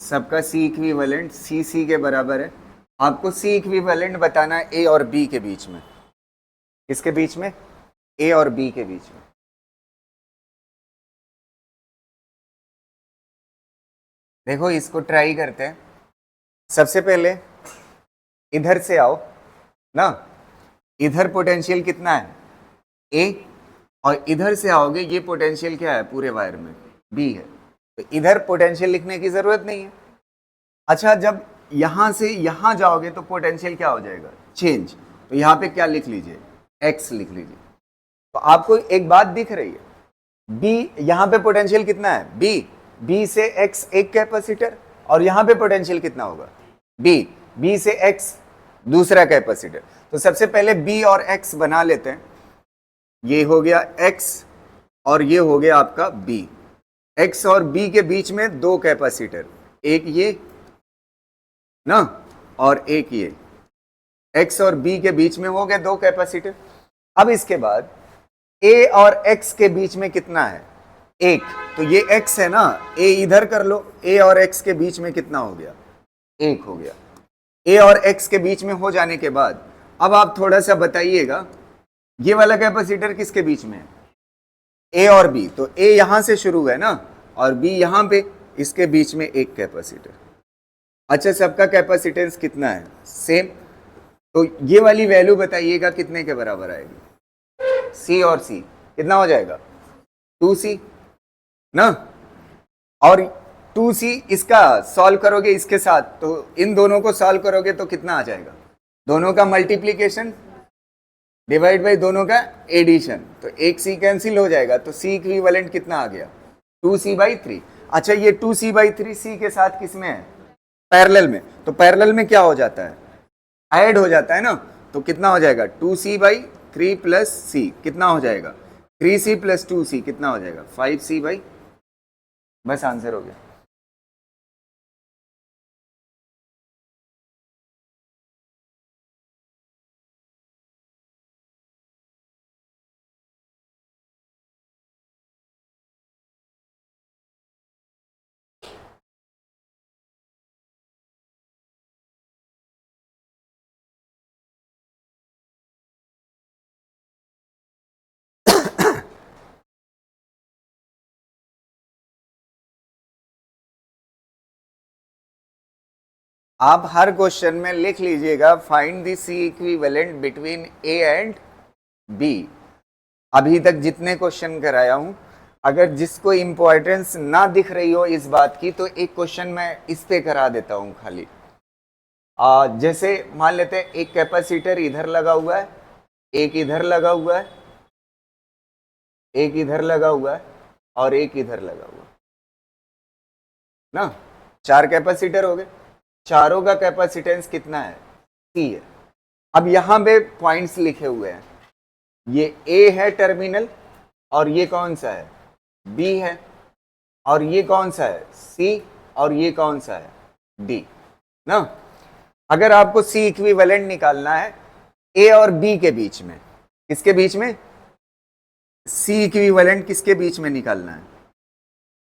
सबका C इक्विवेलेंट C के बराबर है। आपको C इक्विवेलेंट बताना है A और B के बीच में, किसके बीच में, A और B के बीच में। देखो इसको ट्राई करते हैं, सबसे पहले इधर से आओ ना, इधर पोटेंशियल कितना है, A, और इधर से आओगे ये पोटेंशियल क्या है पूरे वायर में, B है, तो इधर पोटेंशियल लिखने की जरूरत नहीं है। अच्छा जब यहां से यहां जाओगे तो पोटेंशियल क्या हो जाएगा, चेंज, तो यहां पे क्या लिख लीजिए, x लिख लीजिए। तो आपको एक बात दिख रही है, B यहां पे पोटेंशियल कितना है, B से x एक कैपेसिटर, और यहां पे पोटेंशियल कितना होगा, B से x दूसरा कैपेसिटर। तो सबसे पहले B और x बना लेते हैं, ये हो गया x और ये हो गया आपका B, x और B के बीच में दो कैपेसिटर, एक ये ना और एक ये, x और B के बीच में हो गए दो कैपेसिटर। अब इसके बाद A और x के बीच में कितना है, एक, तो ये x है ना, A इधर कर लो, A और x के बीच में कितना हो गया, एक हो गया। A और x के बीच में हो जाने के बाद अब आप थोड़ा सा बताइएगा, ये वाला कैपेसिटर किसके बीच में है, A और B, तो A यहां से शुरू है ना और B यहां पे, इसके बीच में एक कैपेसिटर। अच्छा सबका कैपेसिटेंस कितना है, सेम, तो ये वाली वैल्यू बताइएगा कितने के बराबर आएगी, C और C कितना हो जाएगा, 2C ना, और 2C इसका सॉल्व करोगे इसके साथ, तो इन दोनों को सॉल्व करोगे तो कितना आ जाएगा, दोनों का मल्टीप्लीकेशन डिवाइड बाई दोनों का एडिशन, तो एक C कैंसिल हो जाएगा, तो C इक्विवेलेंट कितना आ गया, 2C/3। अच्छा ये 2C/3 C के साथ किस में है, पैरेलल में, तो पैरेलल में क्या हो जाता है, ऐड हो जाता है ना, तो कितना हो जाएगा 2C/3 प्लस C कितना हो जाएगा, 3C प्लस 2C कितना हो जाएगा 5C/, बस आंसर हो गया। आप हर क्वेश्चन में लिख लीजिएगा find the C equivalent between A and B। अभी तक जितने क्वेश्चन कराया हूं, अगर जिसको इंपॉर्टेंस ना दिख रही हो इस बात की, तो एक क्वेश्चन मैं इस पे करा देता हूं खाली। जैसे मान लेते हैं एक कैपेसिटर इधर लगा हुआ है, एक इधर लगा हुआ है, एक इधर लगा हुआ है और एक इधर लगा हुआ है ना। 4 कैपेसिटर हो गए, चारों का कैपेसिटेंस कितना है? C है। अब यहां पे पॉइंट्स लिखे हुए हैं, ये A है टर्मिनल, और ये कौन सा है? B है, और ये कौन सा है? C, और ये कौन सा है? D ना। अगर आपको C इक्विवेलेंट निकालना है A और B के बीच में, किसके बीच में? C इक्विवेलेंट किसके बीच में निकालना है?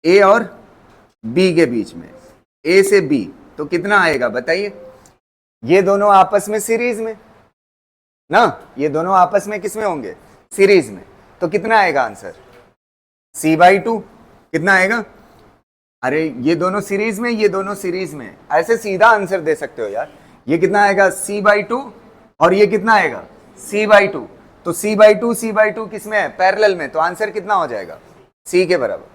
A और B के बीच में, A से B, तो कितना आएगा बताइए? ये दोनों आपस में सीरीज में ना, ये दोनों आपस में किसमें होंगे? सीरीज में। तो कितना आएगा आंसर? C/2। कितना आएगा? अरे ये दोनों सीरीज में, ये दोनों सीरीज में, ऐसे सीधा आंसर दे सकते हो यार। ये कितना आएगा? C/2, और ये कितना आएगा? C/2। तो C/2 किसमें है? पैरेलल में। तो आंसर कितना हो जाएगा? C के बराबर।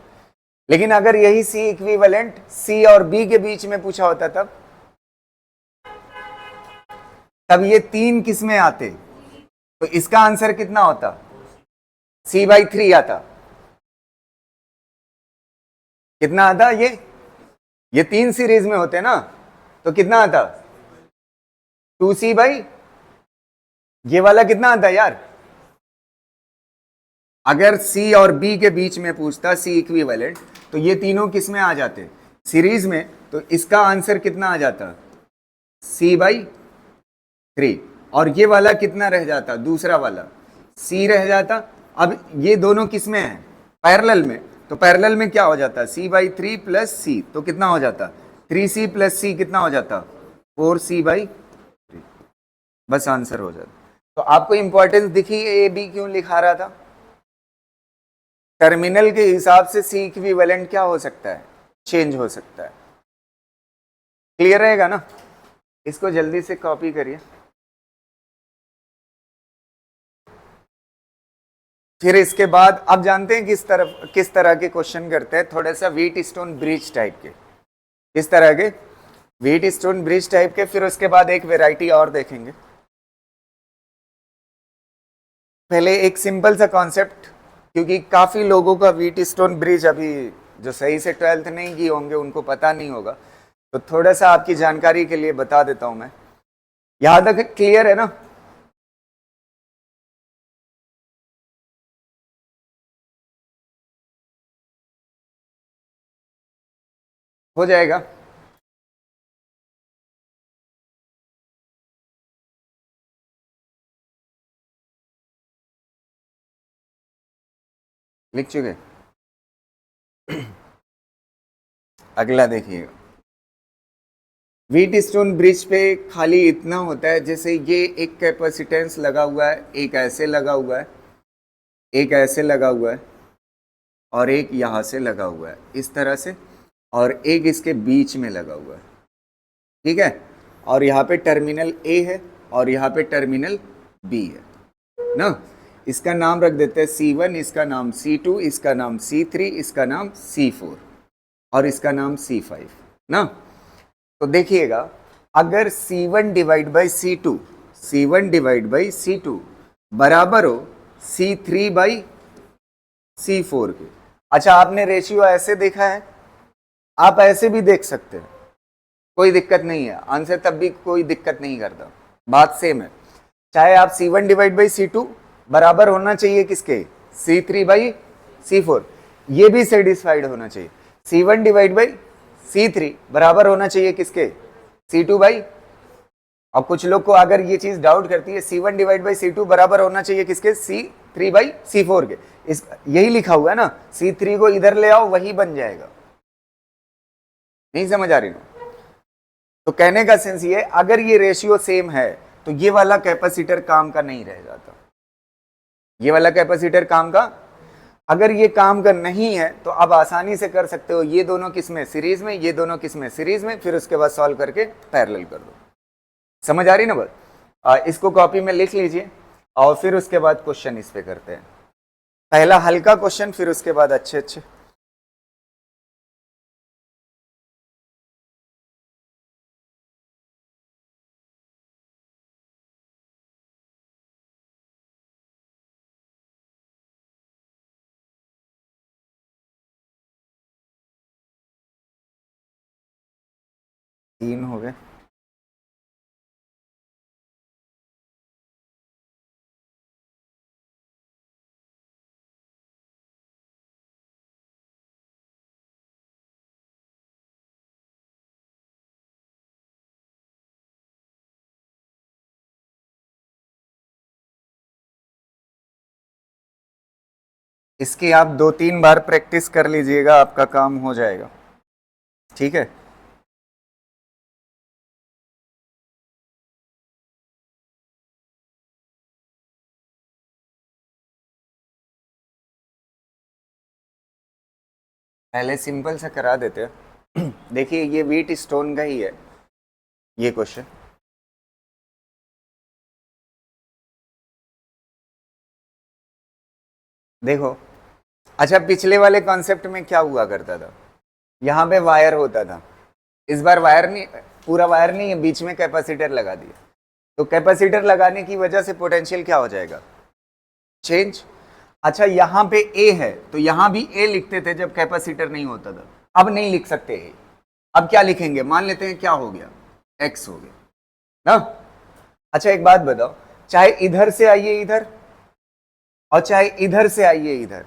लेकिन अगर यही C इक्विवेलेंट C और B के बीच में पूछा होता तब ये 3 किसमें आते? तो इसका आंसर कितना होता? C/3 आता। कितना आता? ये 3 सीरीज में होते ना, तो कितना आता? 2C बाई, ये वाला कितना आता यार? अगर C और B के बीच में पूछता C इक्विवेलेंट, तो ये तीनों किस में आ जाते? सीरीज में। तो इसका आंसर कितना आ जाता? C/3। और ये वाला कितना रह जाता? दूसरा वाला C रह जाता। अब ये दोनों किस में है? पैरेलल में। तो पैरेलल में क्या हो जाता? C/3 प्लस C, तो कितना हो जाता? 3C प्लस C कितना हो जाता? 4C/3। बस आंसर हो जाता। तो आपको इंपॉर्टेंस दिखी ए बी क्यों लिखा रहा था? टर्मिनल के हिसाब से C इक्विवेलेंट क्या हो सकता है? चेंज हो सकता है। क्लियर रहेगा ना? इसको जल्दी से कॉपी करिए। फिर इसके बाद अब जानते हैं किस तरह के क्वेश्चन करते हैं, थोड़ा सा व्हीटस्टोन ब्रिज टाइप के। किस तरह के? व्हीटस्टोन ब्रिज टाइप के। फिर उसके बाद एक वैरायटी और देखेंगे। पहले एक सिंपल सा कॉन्सेप्ट, क्योंकि काफी लोगों का व्हीटस्टोन ब्रिज अभी जो सही से 12th नहीं की होंगे उनको पता नहीं होगा, तो थोड़ा सा आपकी जानकारी के लिए बता देता हूं मैं। यहां तक क्लियर है ना? हो जाएगा। लिख चुके? अगला देखिएगा। व्हीटस्टोन ब्रिज पे खाली इतना होता है, जैसे ये एक कैपेसिटेंस लगा हुआ है, एक ऐसे लगा हुआ है, एक ऐसे लगा हुआ है, और एक यहां से लगा हुआ है इस तरह से, और एक इसके बीच में लगा हुआ है। ठीक है? और यहाँ पे टर्मिनल A है और यहाँ पे टर्मिनल B है ना। इसका नाम रख देते हैं C1, इसका नाम C2, इसका नाम C3, इसका नाम C4 और इसका नाम C5 ना। तो देखिएगा, अगर C1 divide by C2, C1 divide by C2 बराबर हो C3 बाई C4 के। अच्छा, आपने रेशियो ऐसे देखा है? आप ऐसे भी देख सकते हैं, कोई दिक्कत नहीं है। आंसर तब भी कोई दिक्कत नहीं करता, बात सेम है। चाहे आप C1 डिवाइड बाई C2 बराबर होना चाहिए किसके? C3 बाई C4, ये भी सेटिस्फाइड होना चाहिए। C1 डिवाइड बाई C3 बराबर होना चाहिए किसके? C2 by. अब कुछ लोग को अगर ये चीज डाउट करती है, C1 डिवाइड बाई C2 बराबर होना चाहिए किसके? C3 बाई C4 के। इस यही लिखा हुआ है ना, C3 को इधर ले आओ वही बन जाएगा। नहीं समझ आ रही ना? तो कहने का सेंस ये, अगर ये रेशियो सेम है तो ये वाला कैपेसिटर काम का नहीं रह जाता। ये वाला कैपेसिटर काम का, अगर ये काम का नहीं है तो अब आसानी से कर सकते हो, ये दोनों किसमें? सीरीज में, ये दोनों किसमें? सीरीज में। फिर उसके बाद सॉल्व करके पैरेलल कर दो। समझ आ रही ना बात? इसको कॉपी में लिख लीजिए और फिर उसके बाद क्वेश्चन इस पे करते हैं। पहला हल्का क्वेश्चन, फिर उसके बाद अच्छे अच्छे। तीन हो गए। इसकी आप 2-3 बार प्रैक्टिस कर लीजिएगा, आपका काम हो जाएगा। ठीक है। पहले सिंपल से करा देते हैं। देखिए ये व्हीट स्टोन का ही है ये क्वेश्चन। देखो, अच्छा पिछले वाले कॉन्सेप्ट में क्या हुआ करता था, यहाँ पे वायर होता था, इस बार वायर नहीं, पूरा वायर नहीं है, बीच में कैपेसिटर लगा दिया। तो कैपेसिटर लगाने की वजह से पोटेंशियल क्या हो जाएगा, चेंज। अच्छा यहाँ पे ए है, तो यहाँ भी ए लिखते थे जब कैपेसिटर नहीं होता था, अब नहीं लिख सकते ए। अब क्या लिखेंगे, मान लेते हैं क्या हो गया, एक्स हो गया ना। अच्छा एक बात बताओ, चाहे इधर से आइए इधर और चाहे इधर से आइए इधर,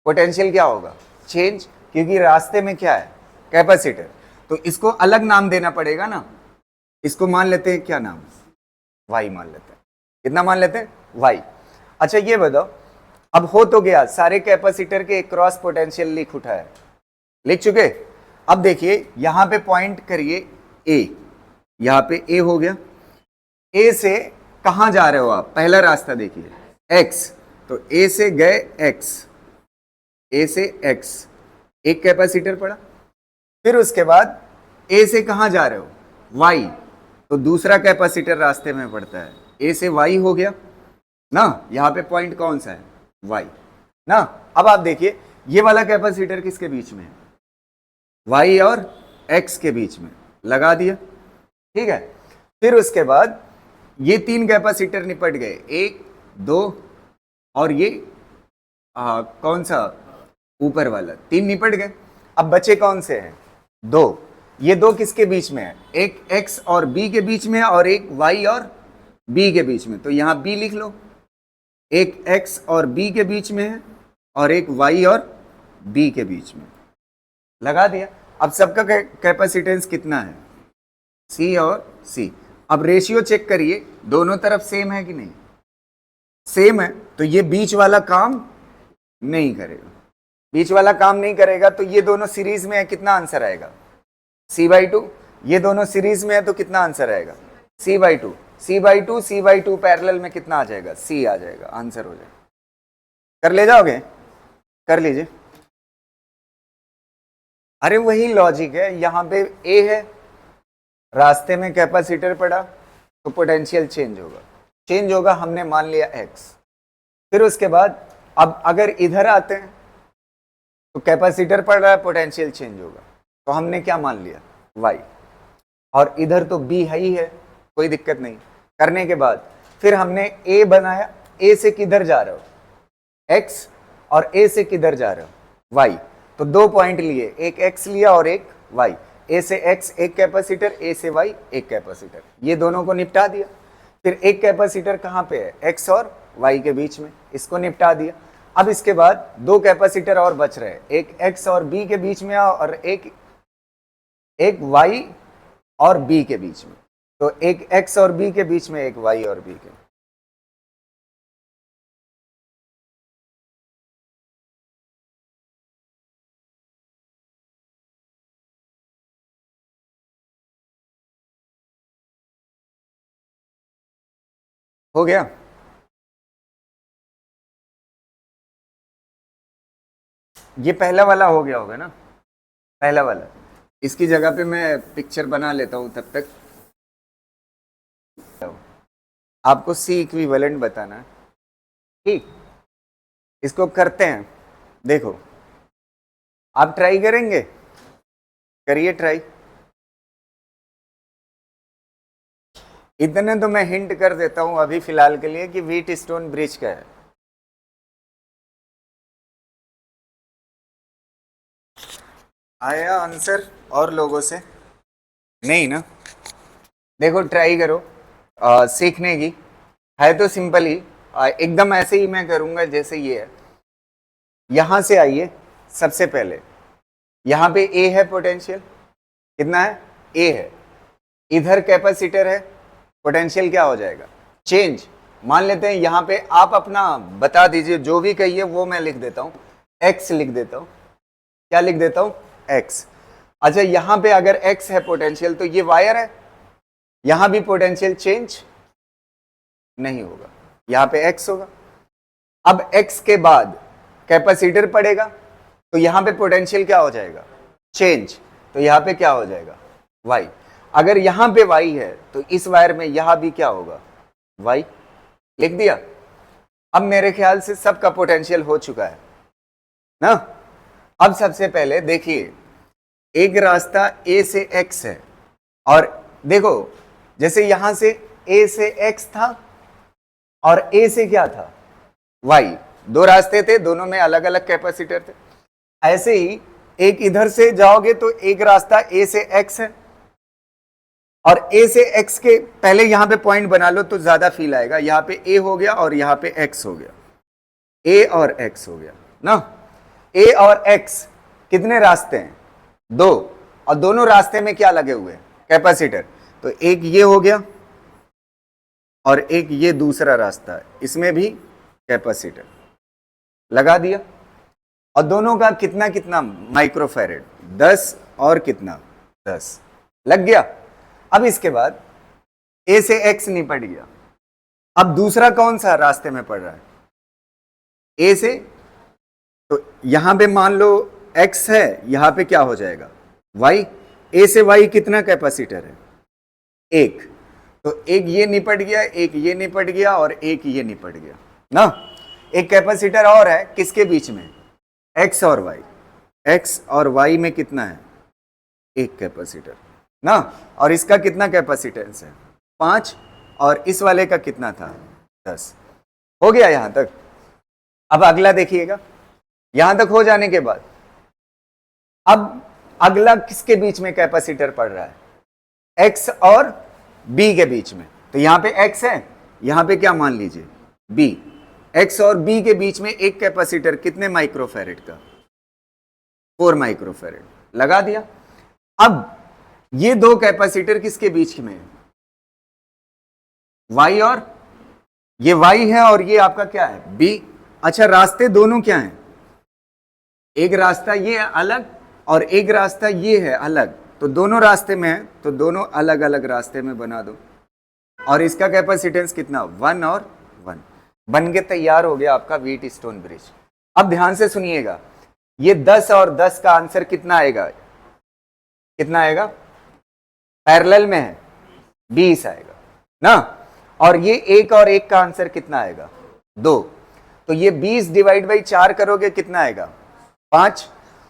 पोटेंशियल क्या होगा, चेंज, क्योंकि रास्ते में क्या है, कैपेसिटर। तो इसको अलग नाम देना पड़ेगा ना, इसको मान लेते हैं क्या नाम, वाई मान लेते हैं। कितना मान लेते हैं, वाई। अच्छा ये बताओ, अब हो तो गया, सारे कैपेसिटर के क्रॉस पोटेंशियल लिख उठाया, लिख चुके। अब देखिए यहां पे पॉइंट करिए ए, यहां पे ए हो गया। ए से कहां जा रहे हो आप, पहला रास्ता देखिए एक्स, तो ए से गए एक्स, ए से एक्स, एक कैपेसिटर पड़ा। फिर उसके बाद ए से कहां जा रहे हो, वाई, तो दूसरा कैपेसिटर रास्ते में पड़ता है, ए से वाई हो गया ना। यहां पे पॉइंट कौन सा है, वाई ना। अब आप देखिए ये वाला कैपेसिटर किसके बीच में है, वाई और एक्स के बीच में, लगा दिया। ठीक है। फिर उसके बाद ये तीन कैपेसिटर निपट गए, एक दो और ये कौन सा ऊपर वाला, तीन निपट गए। अब बचे कौन से हैं, दो। ये दो किसके बीच में है, एक एक्स और बी के बीच में है और एक वाई और बी के बीच में, तो यहां बी लिख लो। एक एक्स और बी के बीच में है और एक वाई और बी के बीच में, लगा दिया। अब सबका कैपेसिटेंस कितना है, सी और सी। अब रेशियो चेक करिए, दोनों तरफ सेम है कि नहीं, सेम है, तो ये बीच वाला काम नहीं करेगा। बीच वाला काम नहीं करेगा तो ये दोनों सीरीज में है, कितना आंसर आएगा, c/2। ये दोनों सीरीज में है तो कितना आंसर आएगा, c/2। c/2 c/2 पैरेलल में कितना आ जाएगा, c आ जाएगा, आंसर हो जाएगा। कर ले जाओगे, कर लीजिए। अरे वही लॉजिक है, यहां पे a है, रास्ते में कैपेसिटर पड़ा तो पोटेंशियल चेंज होगा, चेंज होगा, हमने मान लिया x। फिर उसके बाद अब अगर इधर आते हैं तो कैपेसिटर पड़ रहा है, पोटेंशियल चेंज होगा, तो हमने क्या मान लिया, y। और इधर तो b है ही है, कोई दिक्कत नहीं। करने के बाद फिर हमने a बनाया, a से किधर जा रहे हो, x, और a से किधर जा रहे हो, y। तो दो पॉइंट लिए, एक x लिया और एक y। a से x एक कैपेसिटर, a से y एक कैपेसिटर, ये दोनों को निपटा दिया। फिर एक कैपेसिटर कहाँ पे है, x और y के बीच में, इसको निपटा दिया। अब इसके बाद दो कैपेसिटर और बच रहे हैं, एक x और b के बीच में और एक y और b के बीच में। तो एक x और b के बीच में, एक y और b के। हो गया। ये पहला वाला हो गया होगा ना, पहला वाला। इसकी जगह पे मैं पिक्चर बना लेता हूं तब तक। आपको सी इक्विवेलेंट बताना है, ठीक। इसको करते हैं, देखो आप ट्राई करेंगे, करिए ट्राई। इतने तो मैं हिंट कर देता हूं अभी फिलहाल के लिए कि व्हीट स्टोन ब्रिज का है। आया आंसर और लोगों से? नहीं ना? देखो ट्राई करो सीखने की, है तो सिंपल ही। एकदम ऐसे ही मैं करूंगा जैसे ये है। यहां से आइए, सबसे पहले यहां पे ए है पोटेंशियल, कितना है? ए है। इधर कैपेसिटर है, पोटेंशियल क्या हो जाएगा? चेंज। मान लेते हैं यहां पे आप अपना बता दीजिए, जो भी कहिए वो मैं लिख देता हूं, एक्स लिख देता हूं। क्या लिख देता हूं? एक्स। अच्छा यहां पे अगर एक्स है पोटेंशियल तो ये वायर है, यहां भी पोटेंशियल चेंज नहीं होगा, यहां पे एक्स होगा। अब एक्स के बाद कैपेसिटर पड़ेगा तो यहां पे पोटेंशियल क्या हो जाएगा? चेंज। तो यहां पे क्या हो जाएगा? वाई। अगर यहां पे वाई है तो इस वायर में यहां भी क्या होगा? वाई। लिख दिया। अब मेरे ख्याल से सबका पोटेंशियल हो चुका है ना। अब सबसे पहले देखिए, एक रास्ता ए से एक्स है, और देखो जैसे यहां से ए से एक्स था और ए से क्या था? वाई। दो रास्ते थे, दोनों में अलग अलग कैपेसिटर थे। ऐसे ही एक इधर से जाओगे तो एक रास्ता ए से एक्स है, और ए से एक्स के पहले यहां पे पॉइंट बना लो तो ज्यादा फील आएगा। यहां पे ए हो गया और यहां पे एक्स हो गया, ए और एक्स हो गया ना। ए और एक्स कितने रास्ते हैं? दो। और दोनों रास्ते में क्या लगे हुए हैं? कैपेसिटर। तो एक ये हो गया और एक ये दूसरा रास्ता है, इसमें भी कैपेसिटर लगा दिया। और दोनों का कितना कितना माइक्रोफैरेड? 10 और कितना? 10 लग गया। अब इसके बाद ए से एक्स निपट गया। अब दूसरा कौन सा रास्ते में पड़ रहा है? ए से, तो यहां पे मान लो एक्स है, यहां पे क्या हो जाएगा? वाई। ए से वाई कितना कैपेसिटर है? एक। तो एक ये निपट गया, एक ये निपट गया और एक ये निपट गया ना। एक कैपेसिटर और है किसके बीच में? एक्स और वाई। एक्स और वाई में कितना है? एक कैपेसिटर ना। और इसका कितना कैपेसिटेंस है? 5। और इस वाले का कितना था? 10। हो गया यहां तक। अब अगला देखिएगा, यहां तक हो जाने के बाद अब अगला किसके बीच में कैपेसिटर पड़ रहा है? एक्स और बी के बीच में। तो यहां पे एक्स है, यहां पे क्या मान लीजिए? बी। एक्स और बी के बीच में एक कैपेसिटर कितने माइक्रोफैरेड का? 4 माइक्रोफैरेड लगा दिया। अब ये दो कैपेसिटर किसके बीच में है? वाई और, ये वाई है और ये आपका क्या है? बी। अच्छा रास्ते दोनों क्या हैं? एक रास्ता ये है अलग और एक रास्ता ये है अलग। तो दोनों रास्ते में है तो दोनों अलग अलग रास्ते में बना दो। और इसका कैपेसिटेंस कितना? 1 और 1। बन के तैयार हो गया आपका व्हीट स्टोन ब्रिज। अब ध्यान से सुनिएगा, ये 10 और 10 का आंसर कितना आएगा? कितना आएगा? पैरेलल में है, 20 आएगा ना। और ये एक और एक का आंसर कितना आएगा? 2। तो ये 20 डिवाइड बाई 4 करोगे कितना आएगा? 5।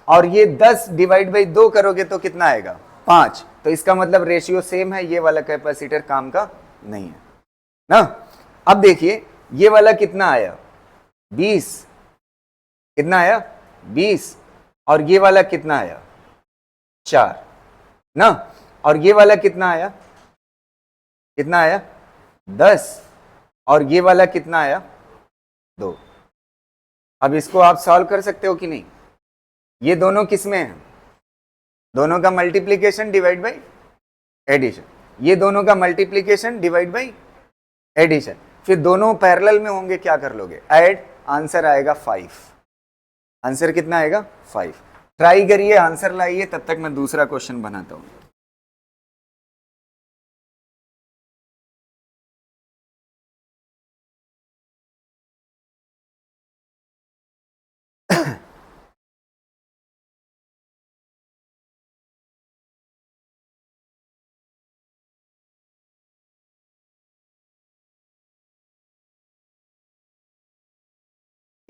और ये 10 डिवाइड बाई 2 करोगे तो कितना आएगा? 5। तो इसका मतलब रेशियो सेम है, ये वाला कैपेसिटर काम का नहीं है ना। अब देखिए ये वाला कितना आया? 20। कितना आया? 20। और ये वाला कितना आया? 4 ना। और ये वाला कितना आया? कितना आया? 10। और ये वाला कितना आया? 2। अब इसको आप सॉल्व कर सकते हो कि नहीं? ये दोनों किसमें है? दोनों का मल्टीप्लीकेशन डिवाइड बाई एडिशन। ये दोनों का मल्टीप्लीकेशन डिवाइड बाई एडिशन। फिर दोनों पैरेलल में होंगे, क्या कर लोगे? ऐड। आंसर आएगा 5। आंसर कितना आएगा? 5। ट्राई करिए, आंसर लाइए, तब तक मैं दूसरा क्वेश्चन बनाता हूं।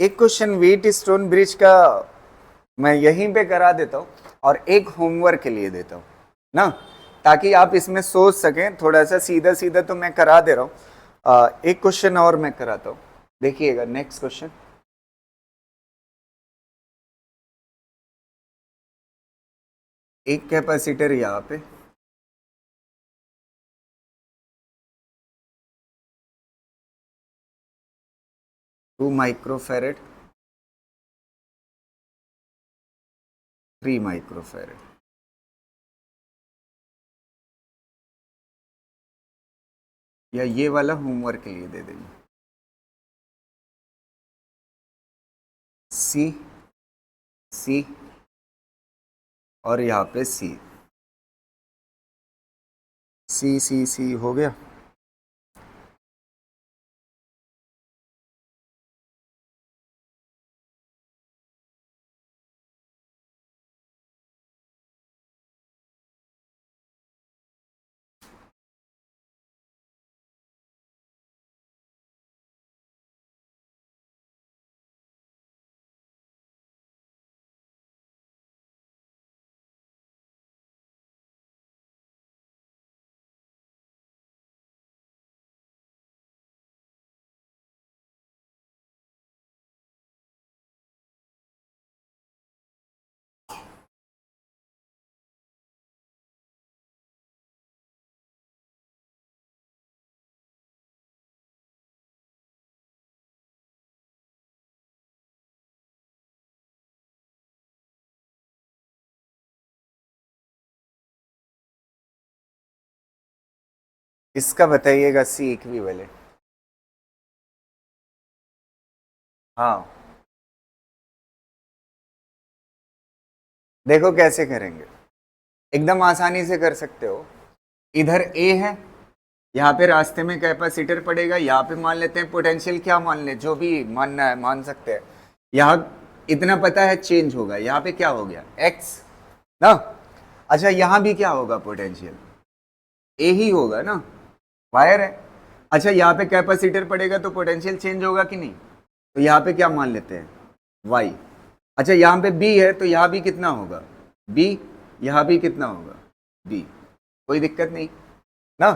एक क्वेश्चन व्हीट स्टोन ब्रिज का मैं यहीं पे करा देता हूँ और एक होमवर्क के लिए देता हूँ ना, ताकि आप इसमें सोच सकें। थोड़ा सा सीधा सीधा तो मैं करा दे रहा हूँ। एक क्वेश्चन और मैं कराता हूँ, देखिएगा नेक्स्ट क्वेश्चन। एक कैपेसिटर यहाँ पे 2 माइक्रोफैरेड 3 माइक्रोफैरेड। या ये वाला होमवर्क के लिए दे देंगे। सी सी और यहाँ पे सी सी सी सी हो गया। इसका बताइएगा सी इक्विवेलेंट। हाँ, देखो कैसे करेंगे, एकदम आसानी से कर सकते हो। इधर ए है, यहाँ पे रास्ते में कैपेसिटर पड़ेगा, यहाँ पे मान लेते हैं पोटेंशियल, क्या मान ले, जो भी मानना है मान सकते हैं। यहाँ इतना पता है चेंज होगा, यहाँ पे क्या हो गया एक्स ना। अच्छा यहाँ भी क्या होगा, पोटेंशियल ए ही होगा ना, वायर है। अच्छा यहाँ पे कैपेसिटर पड़ेगा तो पोटेंशियल चेंज होगा कि नहीं, तो यहाँ पे क्या मान लेते हैं वाई। अच्छा यहाँ पे बी है तो यहाँ भी कितना होगा बी, यहाँ भी कितना होगा बी, कोई दिक्कत नहीं ना।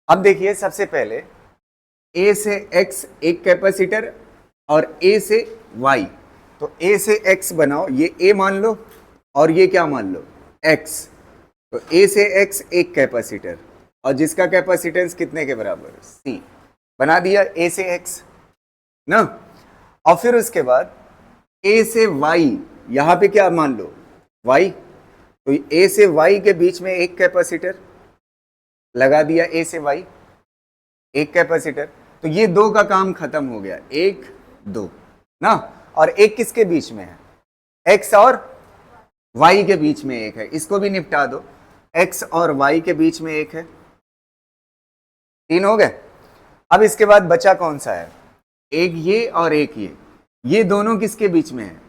अब देखिए सबसे पहले ए से एक्स एक कैपेसिटर और ए से वाई, तो ए से एक्स बनाओ, ये ए मान लो और ये क्या मान लो एक्स। तो ए से एक्स एक कैपेसिटर और जिसका कैपेसिटेंस कितने के बराबर सी, बना दिया ए से एक्स ना। और फिर उसके बाद ए से वाई, यहां पे क्या मान लो वाई, तो ए से वाई के बीच में एक कैपेसिटर लगा दिया, ए से वाई एक कैपेसिटर। तो ये दो का काम खत्म हो गया, एक दो ना। और एक किसके बीच में है, एक्स और वाई के बीच में एक है, इसको भी निपटा दो। एक्स और वाई के बीच में एक है, तीन हो गए। अब इसके बाद बचा कौन सा है, एक ये और एक ये दोनों किसके बीच में है,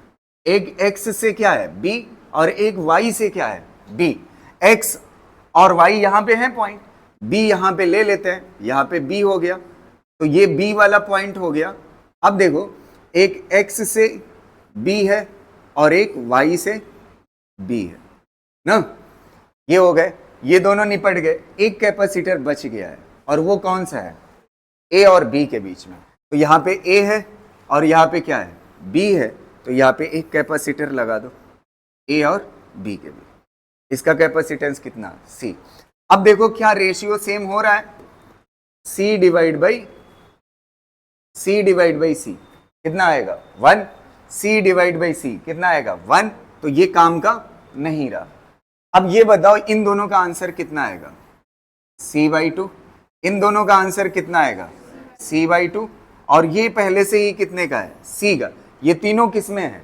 एक एक्स से क्या है बी और एक वाई से क्या है बी। एक्स और वाई यहां पे है पॉइंट, बी यहां पे ले लेते हैं, यहां पे बी हो गया, तो ये बी वाला पॉइंट हो गया। अब देखो एक एक्स से बी है और एक वाई से बी है ना, ये हो गए, ये दोनों निपट गए, एक कैपेसिटर बच गया है और वो कौन सा है ए और बी के बीच में। तो यहाँ पे ए है और यहाँ पे क्या है बी है, तो यहाँ पे एक कैपेसिटर लगा दो ए और बी के बीच, इसका कैपेसिटेंस कितना सी। अब देखो क्या रेशियो सेम हो रहा है, सी डिवाइड बाई सी कितना आएगा 1, सी डिवाइड बाई सी कितना आएगा 1, तो ये काम का नहीं रहा। अब ये बताओ इन दोनों का आंसर कितना आएगा c/2, इन दोनों का आंसर कितना आएगा c/2, और ये पहले से ही कितने का है c का, ये तीनों किस में है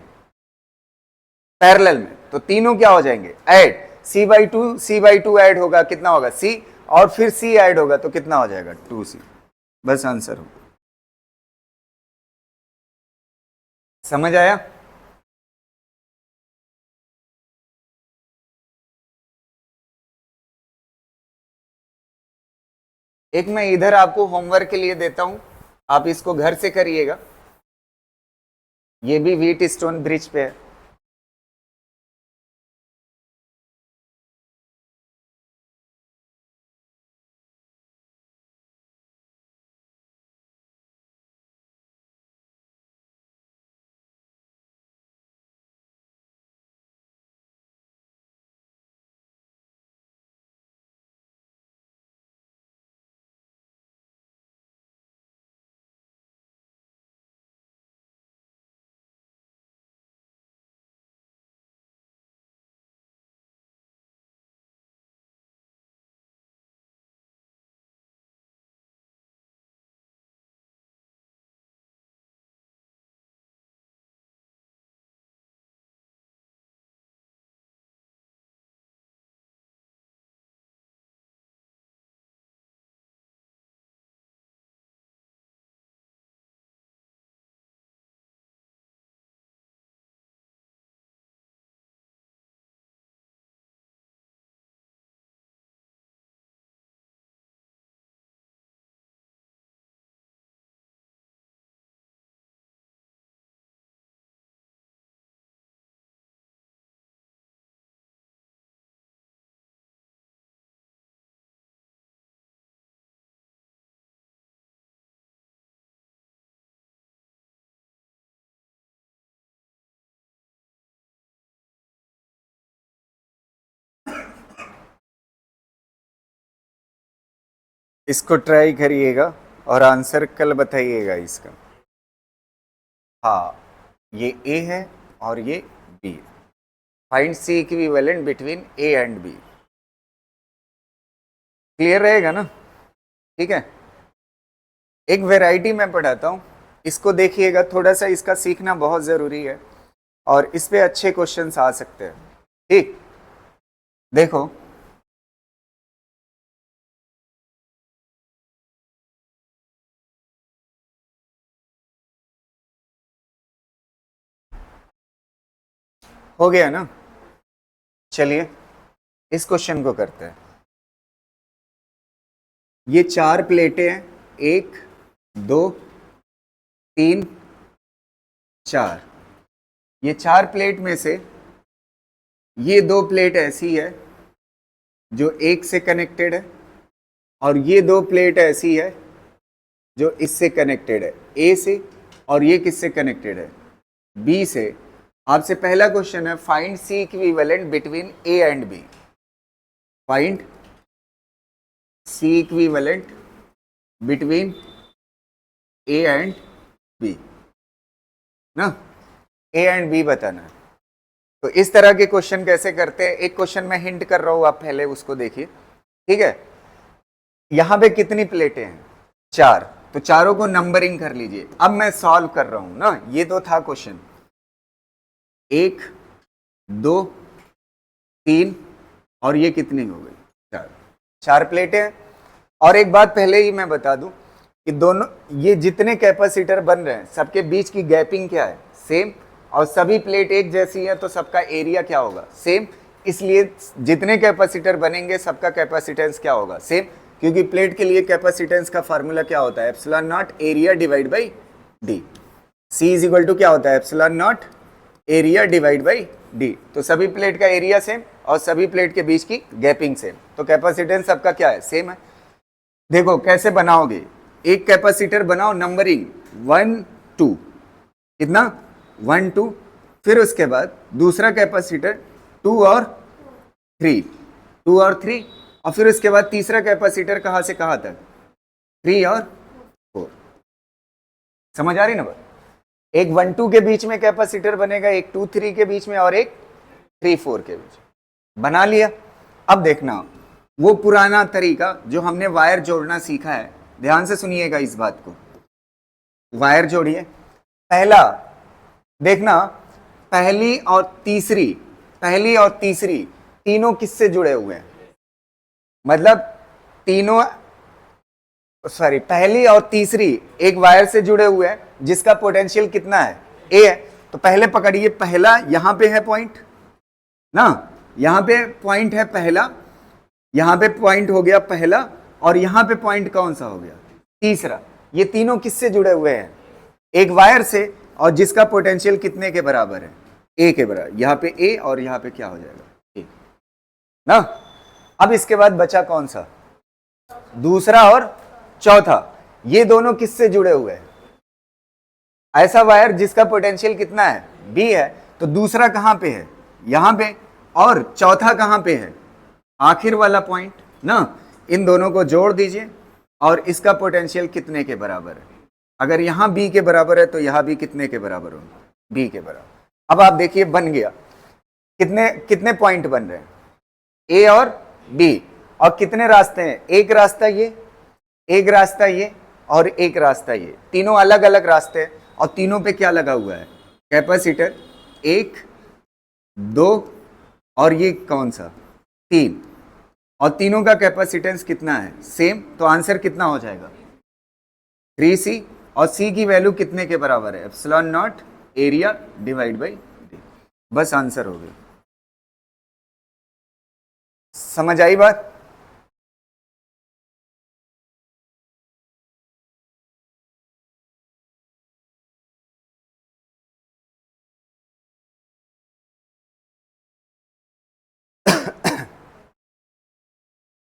पैरेलल में, तो तीनों क्या हो जाएंगे ऐड, c/2 ऐड होगा कितना होगा c, और फिर c ऐड होगा तो कितना हो जाएगा 2c, बस आंसर हो। समझ आया। एक मैं इधर आपको होमवर्क के लिए देता हूं, आप इसको घर से करिएगा। ये भी व्हीट स्टोन ब्रिज पे है। इसको ट्राई करिएगा और आंसर कल बताइएगा इसका। हाँ, ये ए है और ये B. Find C equivalent between A and B. Clear रहेगा ना? ठीक है। एक वैरायटी मैं पढ़ाता हूं, इसको देखिएगा, थोड़ा सा इसका सीखना बहुत जरूरी है और इस पे अच्छे क्वेश्चंस आ सकते हैं। ठीक, देखो हो गया ना? चलिए इस क्वेश्चन को करते हैं। ये 4 प्लेटें हैं, 1 2 3 4। ये 4 प्लेट में से ये 2 प्लेट ऐसी है जो एक से कनेक्टेड है और ये 2 प्लेट ऐसी है जो इससे कनेक्टेड है, ए से, और ये किससे कनेक्टेड है? बी से। आपसे पहला क्वेश्चन है find C equivalent between A and B. Find C equivalent between A and B ना, ए एंड बी बताना है। तो इस तरह के क्वेश्चन कैसे करते हैं? एक क्वेश्चन मैं हिंट कर रहा हूं, आप पहले उसको देखिए। ठीक है, यहां पे कितनी प्लेटें हैं? 4। तो चारों को नंबरिंग कर लीजिए। अब मैं सॉल्व कर रहा हूं ना, ये तो था क्वेश्चन। 1 2 3 और ये कितनी हो गई? 4। 4 प्लेटें हैं। और एक बात पहले ही मैं बता दूं कि दोनों ये जितने कैपेसिटर बन रहे हैं सबके बीच की गैपिंग क्या है? सेम। और सभी प्लेट एक जैसी है तो सबका एरिया क्या होगा? सेम। इसलिए जितने कैपेसिटर बनेंगे सबका कैपेसिटेंस क्या होगा? सेम। क्योंकि प्लेट के लिए कैपेसिटेंस का फार्मूला क्या होता है? Epsilon naught area divide by D. C is equal to क्या होता है? Epsilon naught area divide by D. तो सभी प्लेट का एरिया सेम और सभी प्लेट के बीच की गैपिंग सेम, तो कैपेसिटेंस सबका क्या है? सेम है। देखो कैसे बनाओगे? एक कैपेसिटर बनाओ नंबरिंग 1 2, कितना? 1 2। फिर उसके बाद दूसरा कैपेसिटर 2 और 3, 2 और 3, और फिर उसके बाद तीसरा कैपेसिटर कहां से कहां तक? 3 और 4। समझ आ रही ना बात? एक 1 2 के बीच में कैपेसिटर बनेगा, एक 2 3 के बीच में, और एक 3 4 के बीच में। बना लिया। अब देखना वो पुराना तरीका जो हमने वायर जोड़ना सीखा है, ध्यान से सुनिएगा इस बात को। वायर जोड़िए। पहला देखना, पहली और तीसरी तीनों किससे जुड़े हुए हैं? मतलब तीनों, सॉरी, पहली और तीसरी एक वायर से जुड़े हुए हैं जिसका पोटेंशियल कितना है? ए है। तो पहले पकड़िए, पहला यहां पे है पॉइंट ना, यहां पे पॉइंट है पहला, यहां पे पॉइंट हो गया पहला, और यहां पे पॉइंट कौन सा हो गया? तीसरा। ये तीनों किससे जुड़े हुए हैं? एक वायर से, और जिसका पोटेंशियल कितने के बराबर है, ए के बराबर। यहाँ पे ए और यहाँ पे क्या हो जाएगा, ए ना। अब इसके बाद बचा कौन सा, दूसरा और चौथा। ये दोनों किससे जुड़े हुए हैं, ऐसा वायर जिसका पोटेंशियल कितना है, बी है। तो दूसरा कहां पे है, यहां पे, और चौथा कहां पे है, आखिर वाला पॉइंट ना। इन दोनों को जोड़ दीजिए और इसका पोटेंशियल कितने के बराबर है। अगर यहां बी के बराबर है तो यहां भी कितने के बराबर होगा, बी के बराबर। अब आप देखिए बन गया, कितने कितने पॉइंट बन रहे हैं, ए और बी। और कितने रास्ते हैं, एक रास्ता ये, एक रास्ता ये और एक रास्ता ये, तीनों अलग अलग रास्ते हैं। और तीनों पे क्या लगा हुआ है, कैपेसिटर, 1 2 और ये कौन सा, 3। और तीनों का कैपेसिटेंस कितना है, सेम। तो आंसर कितना हो जाएगा, 3C। और C की वैल्यू कितने के बराबर है, epsilon naught area divide by D. बस आंसर हो गया। समझ आई बात।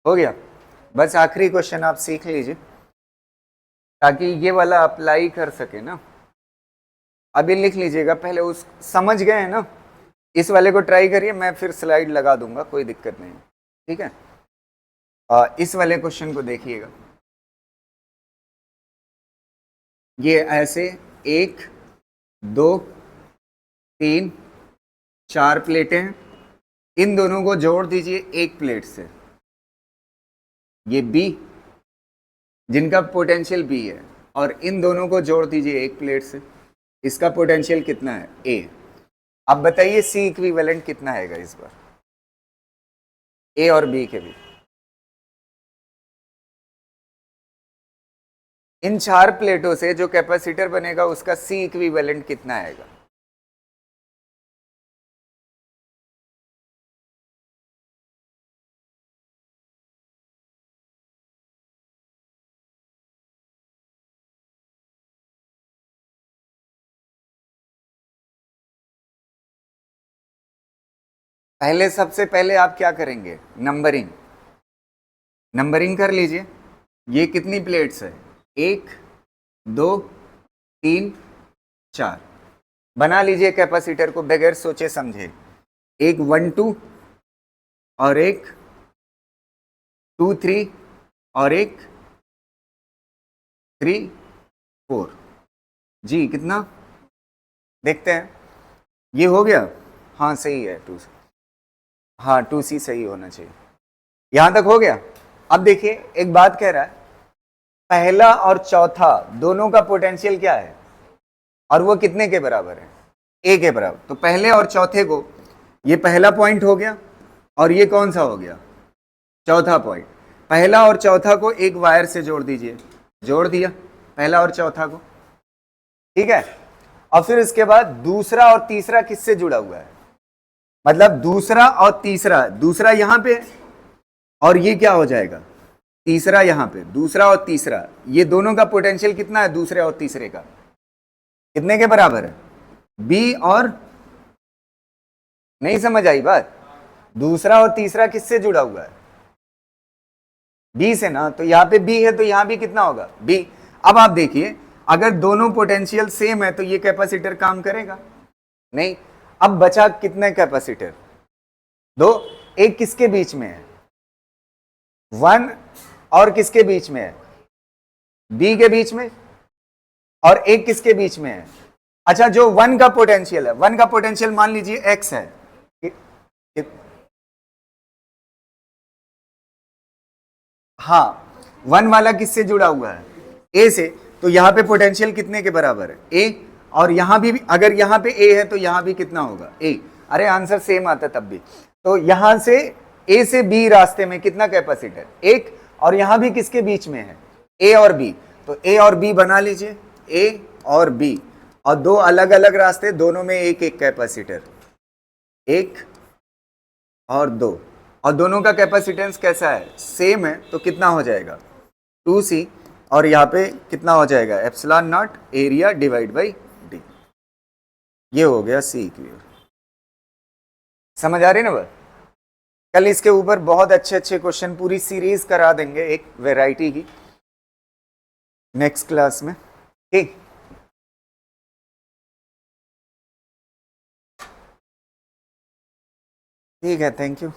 हो गया। बस आखिरी क्वेश्चन आप सीख लीजिए ताकि ये वाला अप्लाई कर सके ना। अभी लिख लीजिएगा पहले, उस समझ गए हैं ना। इस वाले को ट्राई करिए, मैं फिर स्लाइड लगा दूंगा, कोई दिक्कत नहीं, ठीक है। इस वाले क्वेश्चन को देखिएगा। ये ऐसे 1 2 3 4 प्लेटें हैं, इन दोनों को जोड़ दीजिए एक प्लेट से। ये बी, जिनका पोटेंशियल बी है, और इन दोनों को जोड़ दीजिए एक प्लेट से। इसका पोटेंशियल कितना है, ए। अब बताइए सी इक्विवेलेंट कितना आएगा इस बार, ए और बी के भी। इन 4 प्लेटों से जो कैपेसिटर बनेगा उसका सी इक्विवेलेंट कितना आएगा। पहले, सबसे पहले आप क्या करेंगे, नंबरिंग। नंबरिंग कर लीजिए। ये कितनी प्लेट्स है, 1 2 3 4। बना लीजिए कैपेसिटर को बगैर सोचे समझे। एक 1 2 और एक 2 3 और एक 3 4। जी कितना, देखते हैं। ये हो गया, हाँ सही है, 2। हाँ 2C सही होना चाहिए। यहां तक हो गया। अब देखिए एक बात कह रहा है, पहला और चौथा दोनों का पोटेंशियल क्या है, और वो कितने के बराबर है, ए के बराबर। तो पहले और चौथे को, ये पहला पॉइंट हो गया और ये कौन सा हो गया, चौथा पॉइंट। पहला और चौथा को एक वायर से जोड़ दीजिए, जोड़ दिया पहला और चौथा को, ठीक है। और फिर इसके बाद दूसरा और तीसरा किससे जुड़ा हुआ है, मतलब दूसरा और तीसरा, दूसरा यहां पे और ये क्या हो जाएगा, तीसरा यहां पे। दूसरा और तीसरा, ये दोनों का पोटेंशियल कितना है, दूसरे और तीसरे का कितने के बराबर है, बी और, नहीं समझ आई बात। दूसरा और तीसरा किससे जुड़ा हुआ है, बी से ना। तो यहां पे बी है तो यहां भी कितना होगा, बी। अब आप देखिए अगर दोनों पोटेंशियल सेम है तो ये कैपेसिटर काम करेगा नहीं। अब बचा कितने कैपेसिटर, 2। एक किसके बीच में है, 1 और किसके बीच में है, बी के बीच में। और एक किसके बीच में है, अच्छा जो 1 का पोटेंशियल है, 1 का पोटेंशियल मान लीजिए x है। हाँ 1 वाला किससे जुड़ा हुआ है, a से। तो यहां पे पोटेंशियल कितने के बराबर है, a। और यहां भी अगर यहां पे a है तो यहां भी कितना होगा, a। अरे आंसर सेम आता तब भी। तो यहां से a से b रास्ते में कितना कैपेसिटर, 1। और यहां भी किसके बीच में है, a और b। तो a और b बना लीजिए, a और b। और 2 अलग अलग रास्ते, दोनों में एक एक कैपेसिटर, 1 और 2। और दोनों का कैपेसिटेंस कैसा है, सेम है। तो कितना हो जाएगा, 2C। और यहाँ पे कितना हो जाएगा, epsilon naught area divide by D. ये हो गया सी इक्विवर। समझ आ रही ना बात? कल इसके ऊपर बहुत अच्छे अच्छे क्वेश्चन पूरी सीरीज करा देंगे एक वैरायटी की नेक्स्ट क्लास में। ठीक, ठीक है, थैंक यू।